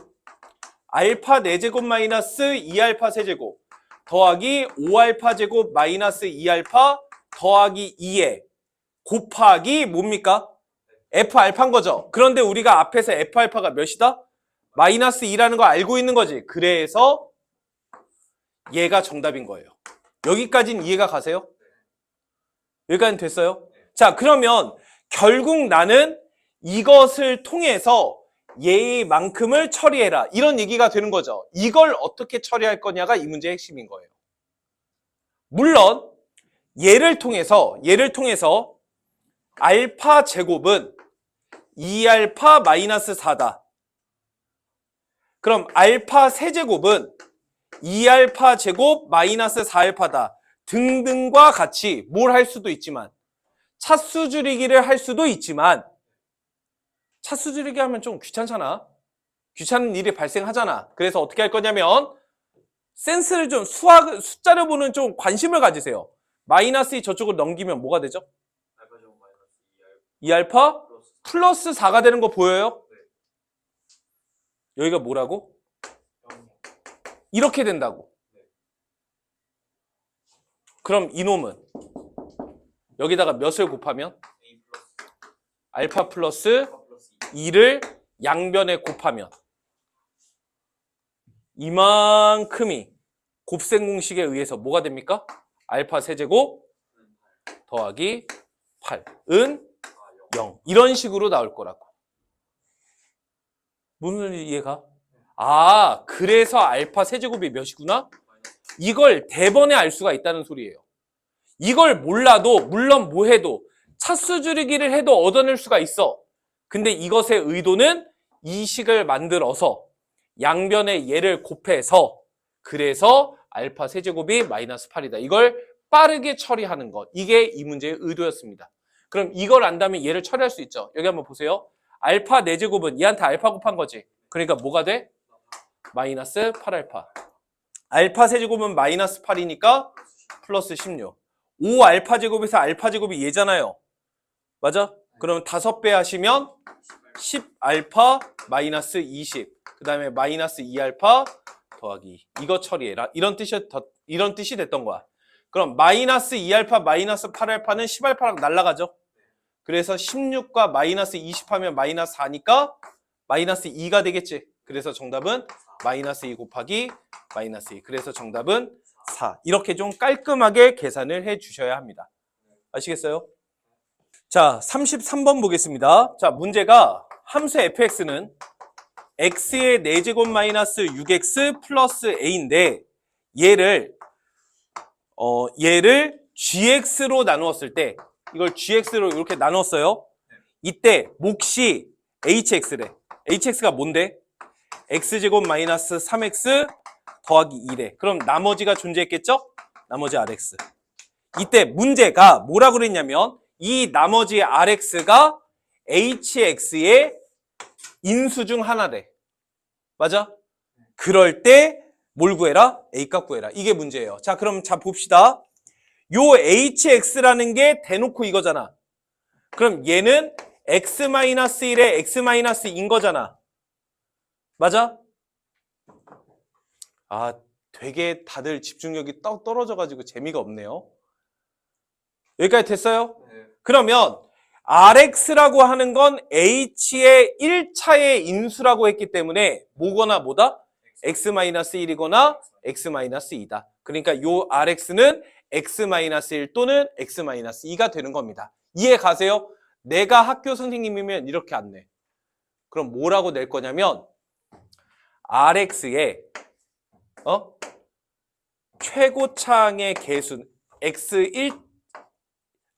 알파 4제곱 마이너스 2알파 세제곱 더하기 5알파 제곱 마이너스 2알파 더하기 2에 곱하기 뭡니까? F알파인 거죠. 그런데 우리가 앞에서 F알파가 몇이다? 마이너스 2라는 거 알고 있는 거지. 그래서 얘가 정답인 거예요. 여기까지는 이해가 가세요? 여기까지는 됐어요? 자, 그러면 결국 나는 이것을 통해서 얘만큼을 처리해라. 이런 얘기가 되는 거죠. 이걸 어떻게 처리할 거냐가 이 문제의 핵심인 거예요. 물론 얘를 통해서 알파 제곱은 2알파 마이너스 4다. 그럼 알파 세제곱은 2알파 제곱 마이너스 4알파다. 등등과 같이 뭘 할 수도 있지만 차수 줄이기를 할 수도 있지만 차수 줄이기 하면 좀 귀찮잖아. 귀찮은 일이 발생하잖아. 그래서 어떻게 할 거냐면 센스를 좀 숫자를 보는 좀 관심을 가지세요. 마이너스 2 저쪽으로 넘기면 뭐가 되죠? 2알파 플러스 4가 되는 거 보여요? 여기가 뭐라고? 이렇게 된다고. 그럼 이놈은 여기다가 몇을 곱하면? 알파 플러스 2를 양변에 곱하면 이만큼이 곱셈 공식에 의해서 뭐가 됩니까? 알파 세제곱 더하기 8은 0. 이런 식으로 나올 거라고. 무슨 이해가? 아, 그래서 알파 세제곱이 몇이구나? 이걸 대번에 알 수가 있다는 소리예요. 이걸 몰라도 물론 뭐 해도 차수 줄이기를 해도 얻어낼 수가 있어. 근데 이것의 의도는 이 식을 만들어서 양변에 얘를 곱해서 그래서 알파 세제곱이 마이너스 8이다. 이걸 빠르게 처리하는 것. 이게 이 문제의 의도였습니다. 그럼 이걸 안다면 얘를 처리할 수 있죠. 여기 한번 보세요. 알파 4제곱은 얘한테 알파 곱한 거지. 그러니까 뭐가 돼? 마이너스 8알파. 알파 세제곱은 마이너스 8이니까 플러스 16. 5알파 제곱에서 알파 제곱이 얘잖아요. 맞아? 그럼 5배 하시면 10알파 마이너스 20. 그 다음에 마이너스 2알파 더하기 2. 이거 처리해라. 이런 뜻이 됐던 거야. 그럼 마이너스 2알파 마이너스 8알파는 10알파랑 날라가죠. 그래서 16과 마이너스 20 하면 마이너스 4니까 마이너스 2가 되겠지. 그래서 정답은 마이너스 2 곱하기 마이너스 2. 그래서 정답은 4. 이렇게 좀 깔끔하게 계산을 해 주셔야 합니다. 아시겠어요? 자, 33번 보겠습니다. 자, 문제가 함수 fx는 x의 4제곱 마이너스 6x 플러스 a인데 얘를 gx로 나누었을 때 이걸 gx로 이렇게 나눴어요. 이때 몫이 hx래. hx가 뭔데? x제곱 마이너스 3x 더하기 2래. 그럼 나머지가 존재했겠죠? 나머지 rx. 이때 문제가 뭐라고 그랬냐면 이 나머지 rx가 hx의 인수 중 하나래. 맞아? 그럴 때 뭘 구해라? a값 구해라. 이게 문제예요. 자, 그럼 자 봅시다. 요 hx라는 게 대놓고 이거잖아. 그럼 얘는 x-1에 x-2인 거잖아. 맞아? 아, 되게 다들 집중력이 떨어져가지고 재미가 없네요. 여기까지 됐어요? 네. 그러면 rx라고 하는 건 h의 1차의 인수라고 했기 때문에 뭐거나 뭐다? x-1이거나 x-2다. 그러니까 요 rx는 x-1 또는 x-2가 되는 겁니다. 이해 가세요? 내가 학교 선생님이면 이렇게 안 내. 그럼 뭐라고 낼 거냐면 rx의 최고차항의 개수 x1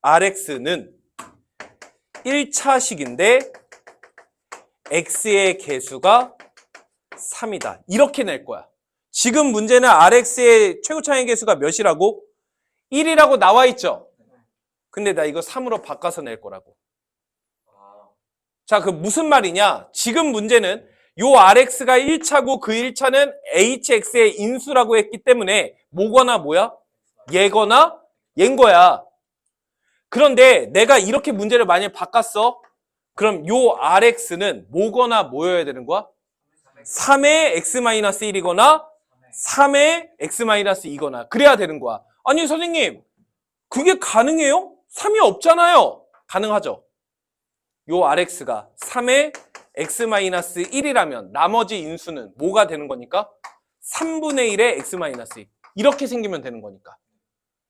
rx는 1차식인데 x의 개수가 3이다. 이렇게 낼 거야. 지금 문제는 rx의 최고차항의 개수가 몇이라고? 1이라고 나와 있죠? 근데 나 이거 3으로 바꿔서 낼 거라고. 자, 그 무슨 말이냐? 지금 문제는 요 rx가 1차고 그 1차는 hx의 인수라고 했기 때문에 뭐거나 뭐야? 얘거나 얘인 거야. 그런데 내가 이렇게 문제를 만약에 바꿨어. 그럼 요 rx는 뭐거나 뭐여야 되는 거야? 3의 x-1이거나 3의 x-2거나 그래야 되는 거야. 아니 선생님 그게 가능해요? 3이 없잖아요. 가능하죠. 요 rx가 3의 x-1이라면 나머지 인수는 뭐가 되는 거니까? 3분의 1의 x-2 이렇게 생기면 되는 거니까.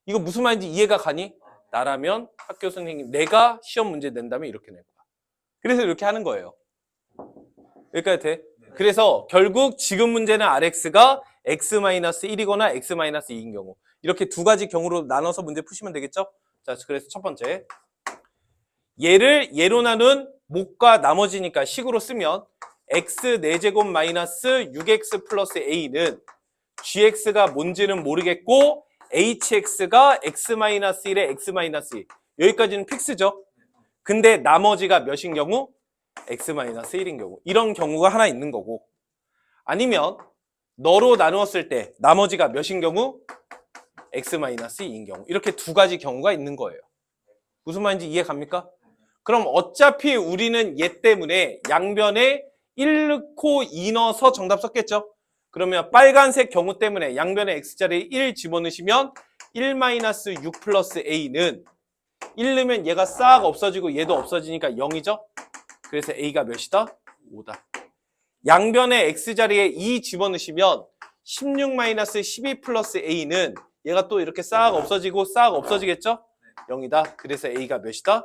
이거 무슨 말인지 이해가 가니? 나라면 학교 선생님 내가 시험 문제 낸다면 이렇게 낼 거야. 그래서 이렇게 하는 거예요. 여기까지 돼? 그래서 결국 지금 문제는 rx가 x-1이거나 x-2인 경우 이렇게 두 가지 경우로 나눠서 문제 푸시면 되겠죠? 자, 그래서 첫 번째 얘를 얘로 나눈 몫과 나머지니까 식으로 쓰면 x 4제곱 마이너스 6x 플러스 a는 gx가 뭔지는 모르겠고 hx가 x-1에 x-2 여기까지는 픽스죠? 근데 나머지가 몇인 경우? x-1인 경우 이런 경우가 하나 있는 거고 아니면 너로 나누었을 때 나머지가 몇인 경우? x-2인 경우 이렇게 두 가지 경우가 있는 거예요. 무슨 말인지 이해 갑니까? 그럼 어차피 우리는 얘 때문에 양변에 1 넣고 2 넣어서 정답 썼겠죠? 그러면 빨간색 경우 때문에 양변에 x자리에 1 집어넣으시면 1-6 플러스 a는 1 넣으면 얘가 싹 없어지고 얘도 없어지니까 0이죠? 그래서 a가 몇이다? 5다. 양변에 x자리에 2 집어넣으시면 16-12 플러스 a는 얘가 또 이렇게 싹 없어지고 싹 없어지겠죠? 0이다. 그래서 a가 몇이다?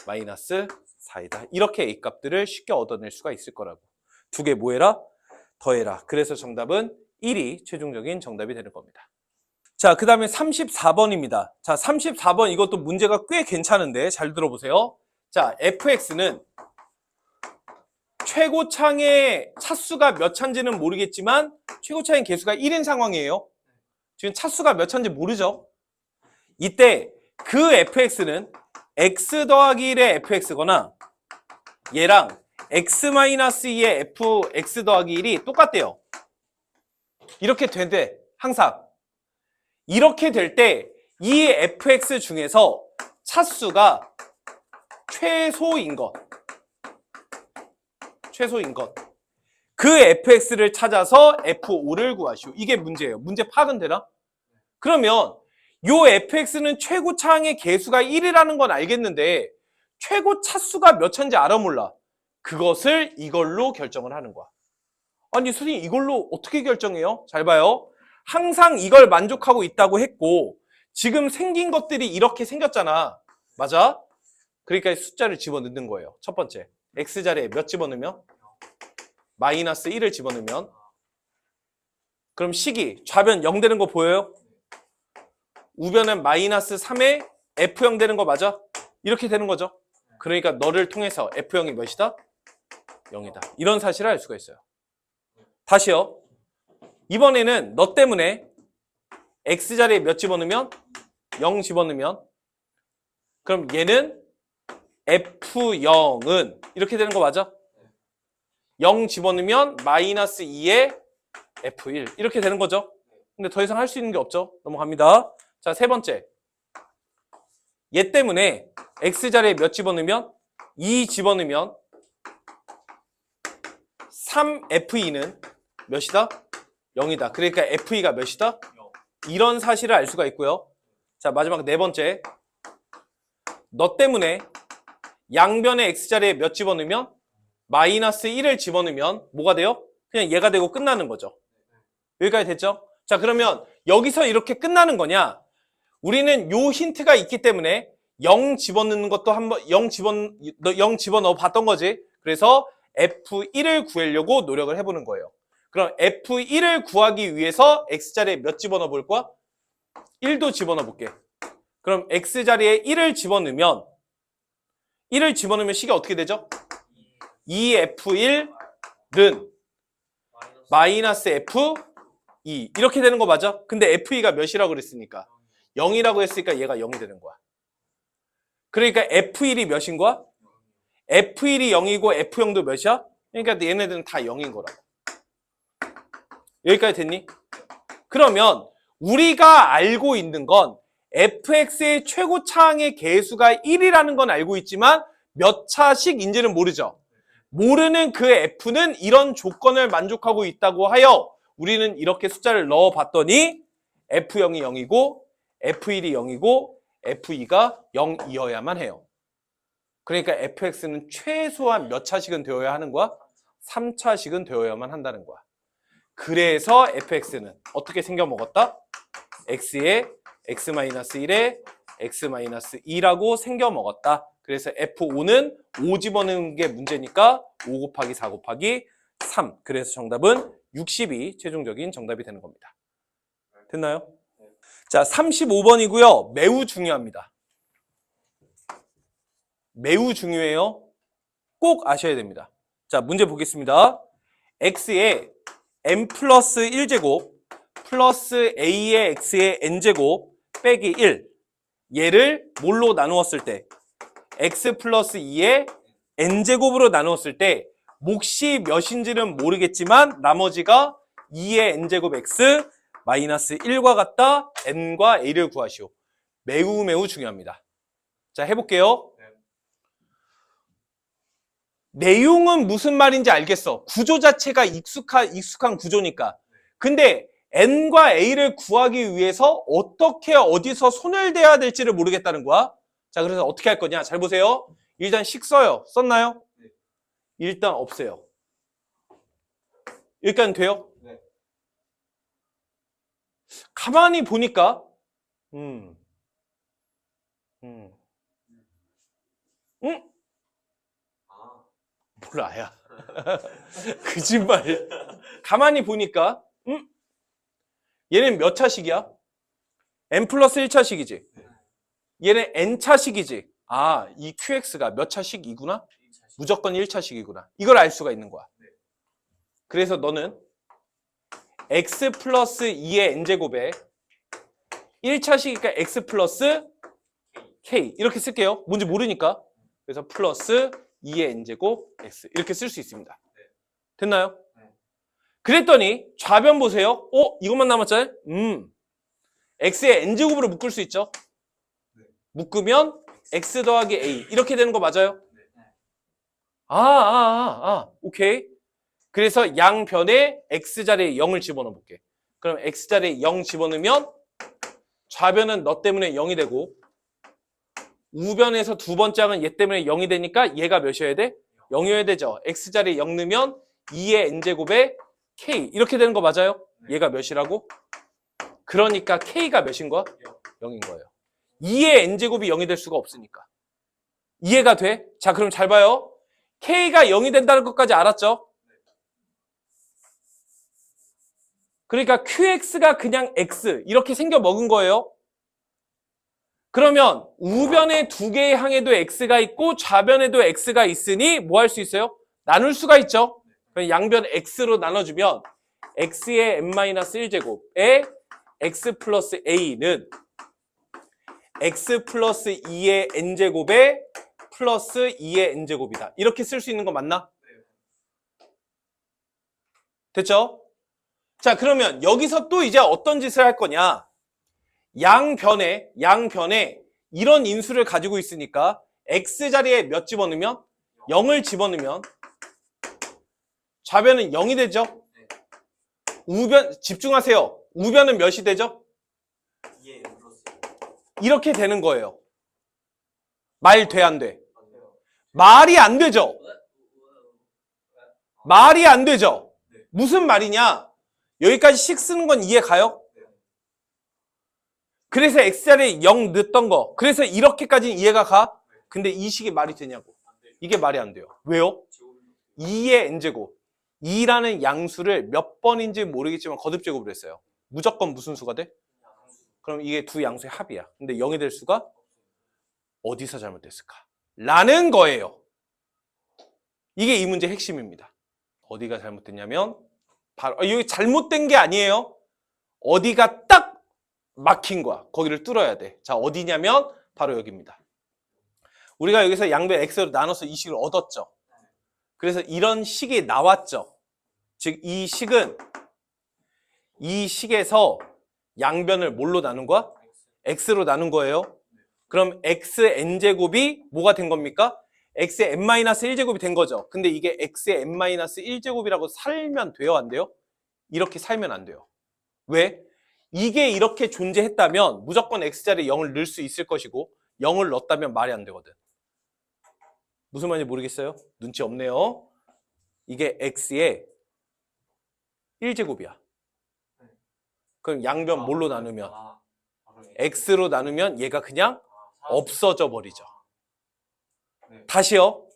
마이너스 4이다. 이렇게 a 값들을 쉽게 얻어낼 수가 있을 거라고. 두 개 뭐해라? 더해라. 그래서 정답은 1이 최종적인 정답이 되는 겁니다. 자, 그 다음에 34번입니다. 자, 34번 이것도 문제가 꽤 괜찮은데 잘 들어보세요. 자, fx는 최고차항의 차수가 몇 차인지는 모르겠지만 최고차항의 개수가 1인 상황이에요. 지금 차수가 몇 차인지 모르죠? 이때 그 fx는 x 더하기 1의 fx거나 얘랑 x-2의 fx 더하기 1이 똑같대요. 이렇게 된대, 항상. 이렇게 될 때 이 fx 중에서 차수가 최소인 것. 최소인 것. 그 fx를 찾아서 f5를 구하시오. 이게 문제예요. 문제 파악은 되나? 그러면 요 fx는 최고 차항의 개수가 1이라는 건 알겠는데 최고 차수가 몇 차인지 알아 몰라. 그것을 이걸로 결정을 하는 거야. 아니 선생님 이걸로 어떻게 결정해요? 잘 봐요. 항상 이걸 만족하고 있다고 했고 지금 생긴 것들이 이렇게 생겼잖아. 맞아? 그러니까 숫자를 집어넣는 거예요. 첫 번째. x자리에 몇 집어넣으면? 마이너스 1을 집어넣으면 그럼 식이 좌변 0 되는 거 보여요? 우변은 마이너스 3에 f0 되는 거 맞아? 이렇게 되는 거죠. 그러니까 너를 통해서 f0이 몇이다? 0이다. 이런 사실을 알 수가 있어요. 다시요. 이번에는 너 때문에 x자리에 몇 집어넣으면? 0 집어넣으면 그럼 얘는 f0은 이렇게 되는 거 맞아? 0 집어넣으면 마이너스 2의 f1 이렇게 되는 거죠. 근데 더 이상 할 수 있는 게 없죠. 넘어갑니다. 자, 세 번째. 얘 때문에 x자리에 몇 집어넣으면? 2 집어넣으면 3f2는 몇이다? 0이다. 그러니까 f2가 몇이다? 0. 이런 사실을 알 수가 있고요. 자, 마지막 네 번째. 너 때문에 양변의 x자리에 몇 집어넣으면? 마이너스 1을 집어넣으면 뭐가 돼요? 그냥 얘가 되고 끝나는 거죠. 여기까지 됐죠? 자, 그러면 여기서 이렇게 끝나는 거냐? 우리는 요 힌트가 있기 때문에 0 집어넣는 것도 한번 0 집어넣어 봤던 거지. 그래서 F1을 구하려고 노력을 해보는 거예요. 그럼 F1을 구하기 위해서 X자리에 몇 집어넣어 볼 거야? 1도 집어넣어 볼게. 그럼 X자리에 1을 집어넣으면 식이 어떻게 되죠? 2F1은 마이너스 F2 이렇게 되는 거 맞아? 근데 F2가 몇이라고 그랬으니까 0이라고 했으니까 얘가 0이 되는 거야. 그러니까 F1이 몇인 거야? F1이 0이고 F0도 몇이야? 그러니까 얘네들은 다 0인 거라고. 여기까지 됐니? 그러면 우리가 알고 있는 건 fx의 최고 차항의 개수가 1이라는 건 알고 있지만 몇 차씩인지는 모르죠. 모르는 그 f는 이런 조건을 만족하고 있다고 하여 우리는 이렇게 숫자를 넣어 봤더니 f0이 0이고 f1이 0이고 f2가 0이어야만 해요. 그러니까 fx는 최소한 몇 차씩은 되어야 하는 거야? 3차씩은 되어야만 한다는 거야. 그래서 fx는 어떻게 생겨 먹었다? x에 x-1에 x-2라고 생겨 먹었다. 그래서 F5는 5 집어넣는 게 문제니까 5 곱하기 4 곱하기 3. 그래서 정답은 60이 최종적인 정답이 되는 겁니다. 됐나요? 자, 35번이고요. 매우 중요합니다. 매우 중요해요. 꼭 아셔야 됩니다. 자, 문제 보겠습니다. x에 n 플러스 1제곱 플러스 a의 x의 n제곱 빼기 1 얘를 뭘로 나누었을 때 x 플러스 2의 n제곱으로 나누었을 때 몫이 몇인지는 모르겠지만 나머지가 2의 n제곱 x 마이너스 1과 같다 n과 a를 구하시오. 매우 매우 중요합니다. 자, 해볼게요. 내용은 무슨 말인지 알겠어. 구조 자체가 익숙한 구조니까. 근데 n과 a를 구하기 위해서 어떻게 어디서 손을 대야 될지를 모르겠다는 거야. 자, 그래서 어떻게 할 거냐? 잘 보세요. 일단 식 써요. 썼나요? 네. 일단 없애요. 일단 돼요? 네. 가만히 보니까 응? 몰라야. 거짓말. 가만히 보니까 얘는 몇 차식이야? n 플러스 1차식이지. 얘는 n차식이지. 아, 이 qx가 몇 차식이구나? 무조건 1차식이구나. 이걸 알 수가 있는 거야. 그래서 너는 x 플러스 2의 n제곱에 1차 식이니까 x 플러스 k 이렇게 쓸게요. 뭔지 모르니까. 그래서 플러스 2의 n제곱 x 이렇게 쓸 수 있습니다. 됐나요? 그랬더니 좌변 보세요. 이것만 남았잖아요. x의 n제곱으로 묶을 수 있죠. 묶으면 x 더하기 a 이렇게 되는 거 맞아요? 오케이. 그래서 양변에 x자리에 0을 집어넣어 볼게. 그럼 x자리에 0 집어넣으면 좌변은 너 때문에 0이 되고 우변에서 두 번째 항은 얘 때문에 0이 되니까 얘가 몇이어야 돼? 0이어야 되죠. x자리에 0 넣으면 2의 n제곱에 k 이렇게 되는 거 맞아요? 얘가 몇이라고? 그러니까 k가 몇인 거야? 0인 거예요. 2의 n제곱이 0이 될 수가 없으니까. 이해가 돼? 자, 그럼 잘 봐요. k가 0이 된다는 것까지 알았죠? 그러니까 qx가 그냥 x 이렇게 생겨 먹은 거예요. 그러면 우변에 두 개의 항에도 x가 있고 좌변에도 x가 있으니 뭐 할 수 있어요? 나눌 수가 있죠. 양변 x로 나눠주면 x의 n-1제곱에 x 플러스 a는 x 플러스 2의 n제곱에 플러스 2의 n제곱이다. 이렇게 쓸 수 있는 거 맞나? 됐죠? 자, 그러면 여기서 또 이제 어떤 짓을 할 거냐? 양변에 이런 인수를 가지고 있으니까 x자리에 몇 집어넣으면? 0을 집어넣으면 좌변은 0이 되죠? 우변, 집중하세요. 우변은 몇이 되죠? 이렇게 되는 거예요. 말 돼, 안 돼? 말이 안 되죠? 말이 안 되죠? 무슨 말이냐? 여기까지 식 쓰는 건 이해 가요? 그래서 x자리에 0 넣었던 거. 그래서 이렇게까지는 이해가 가? 근데 이 식이 말이 되냐고. 이게 말이 안 돼요. 왜요? 2의 n제곱. 2라는 양수를 몇 번인지 모르겠지만 거듭제곱을 했어요. 무조건 무슨 수가 돼? 그럼 이게 두 양수의 합이야. 근데 0이 될 수가 어디서 잘못됐을까? 라는 거예요. 이게 이 문제의 핵심입니다. 어디가 잘못됐냐면 바로 여기 잘못된 게 아니에요. 어디가 딱 막힌 거야. 거기를 뚫어야 돼. 자, 어디냐면 바로 여기입니다. 우리가 여기서 양변 x로 나눠서 이 식을 얻었죠. 그래서 이런 식이 나왔죠. 즉 이 식은 이 식에서 양변을 뭘로 나눈 거야? x로 나눈 거예요. 그럼 xn제곱이 뭐가 된 겁니까? x의 n-1제곱이 된 거죠. 근데 이게 x의 n-1제곱이라고 살면 돼요? 안 돼요? 이렇게 살면 안 돼요. 왜? 이게 이렇게 존재했다면 무조건 x자리에 0을 넣을 수 있을 것이고 0을 넣었다면 말이 안 되거든. 무슨 말인지 모르겠어요? 눈치 없네요. 이게 x의 1제곱이야. 그럼 양변 뭘로 나누면? x로 나누면 얘가 그냥 없어져 버리죠. 다시요.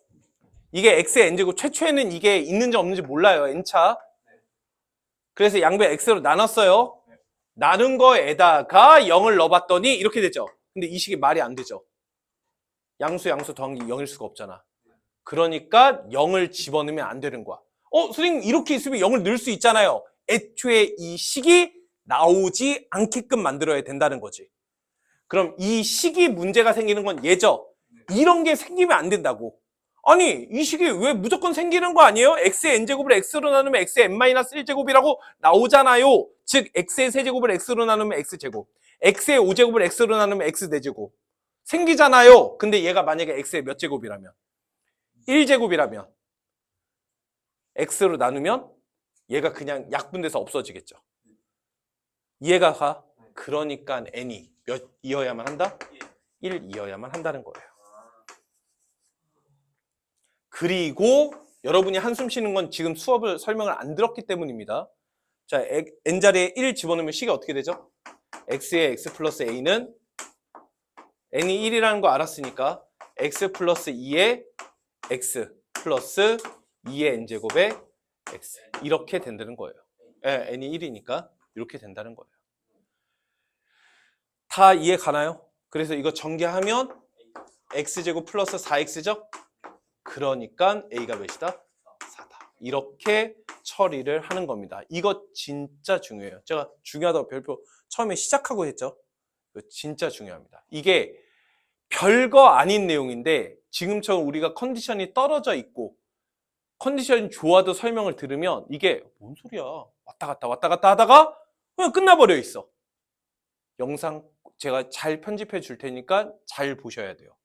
이게 x의 n제곱 최초에는 이게 있는지 없는지 몰라요. n차. 그래서 양변 x로 나눴어요. 나눈 거에다가 0을 넣어봤더니 이렇게 되죠. 근데 이 식이 말이 안 되죠. 양수 더한 게 0일 수가 없잖아. 그러니까 0을 집어넣으면 안 되는 거야. 선생님 이렇게 있으면 0을 넣을 수 있잖아요. 애초에 이 식이 나오지 않게끔 만들어야 된다는 거지. 그럼 이 식이 문제가 생기는 건 얘죠. 이런 게 생기면 안 된다고. 아니 이 식이 왜 무조건 생기는 거 아니에요? x의 n제곱을 x로 나누면 x의 n-1제곱이라고 나오잖아요. 즉 x의 세제곱을 x로 나누면 x제곱, x의 5제곱을 x로 나누면 x4제곱 생기잖아요. 근데 얘가 만약에 x의 몇 제곱이라면? 1제곱이라면 x로 나누면 얘가 그냥 약분돼서 없어지겠죠. 이해가 가? 그러니까 n이 몇이어야만 한다? 1이어야만 한다는 거예요. 그리고 여러분이 한숨 쉬는 건 지금 수업을 설명을 안 들었기 때문입니다. 자, n자리에 1 집어넣으면 식이 어떻게 되죠? x의 x 플러스 a는 n이 1이라는 거 알았으니까 x 플러스 2의 x 플러스 2의 n제곱에 x 이렇게 된다는 거예요. n이 1이니까 이렇게 된다는 거예요. 다 이해 가나요? 그래서 이거 전개하면 x제곱 플러스 4x죠? 그러니까 a가 몇이다? 4다. 이렇게 처리를 하는 겁니다. 이거 진짜 중요해요. 제가 중요하다고 별표 처음에 시작하고 했죠. 이거 진짜 중요합니다. 이게 별거 아닌 내용인데 지금처럼 우리가 컨디션이 떨어져 있고 컨디션이 좋아도 설명을 들으면 이게 뭔 소리야 왔다 갔다 하다가 그냥 끝나버려 있어. 영상 제가 잘 편집해 줄 테니까 잘 보셔야 돼요.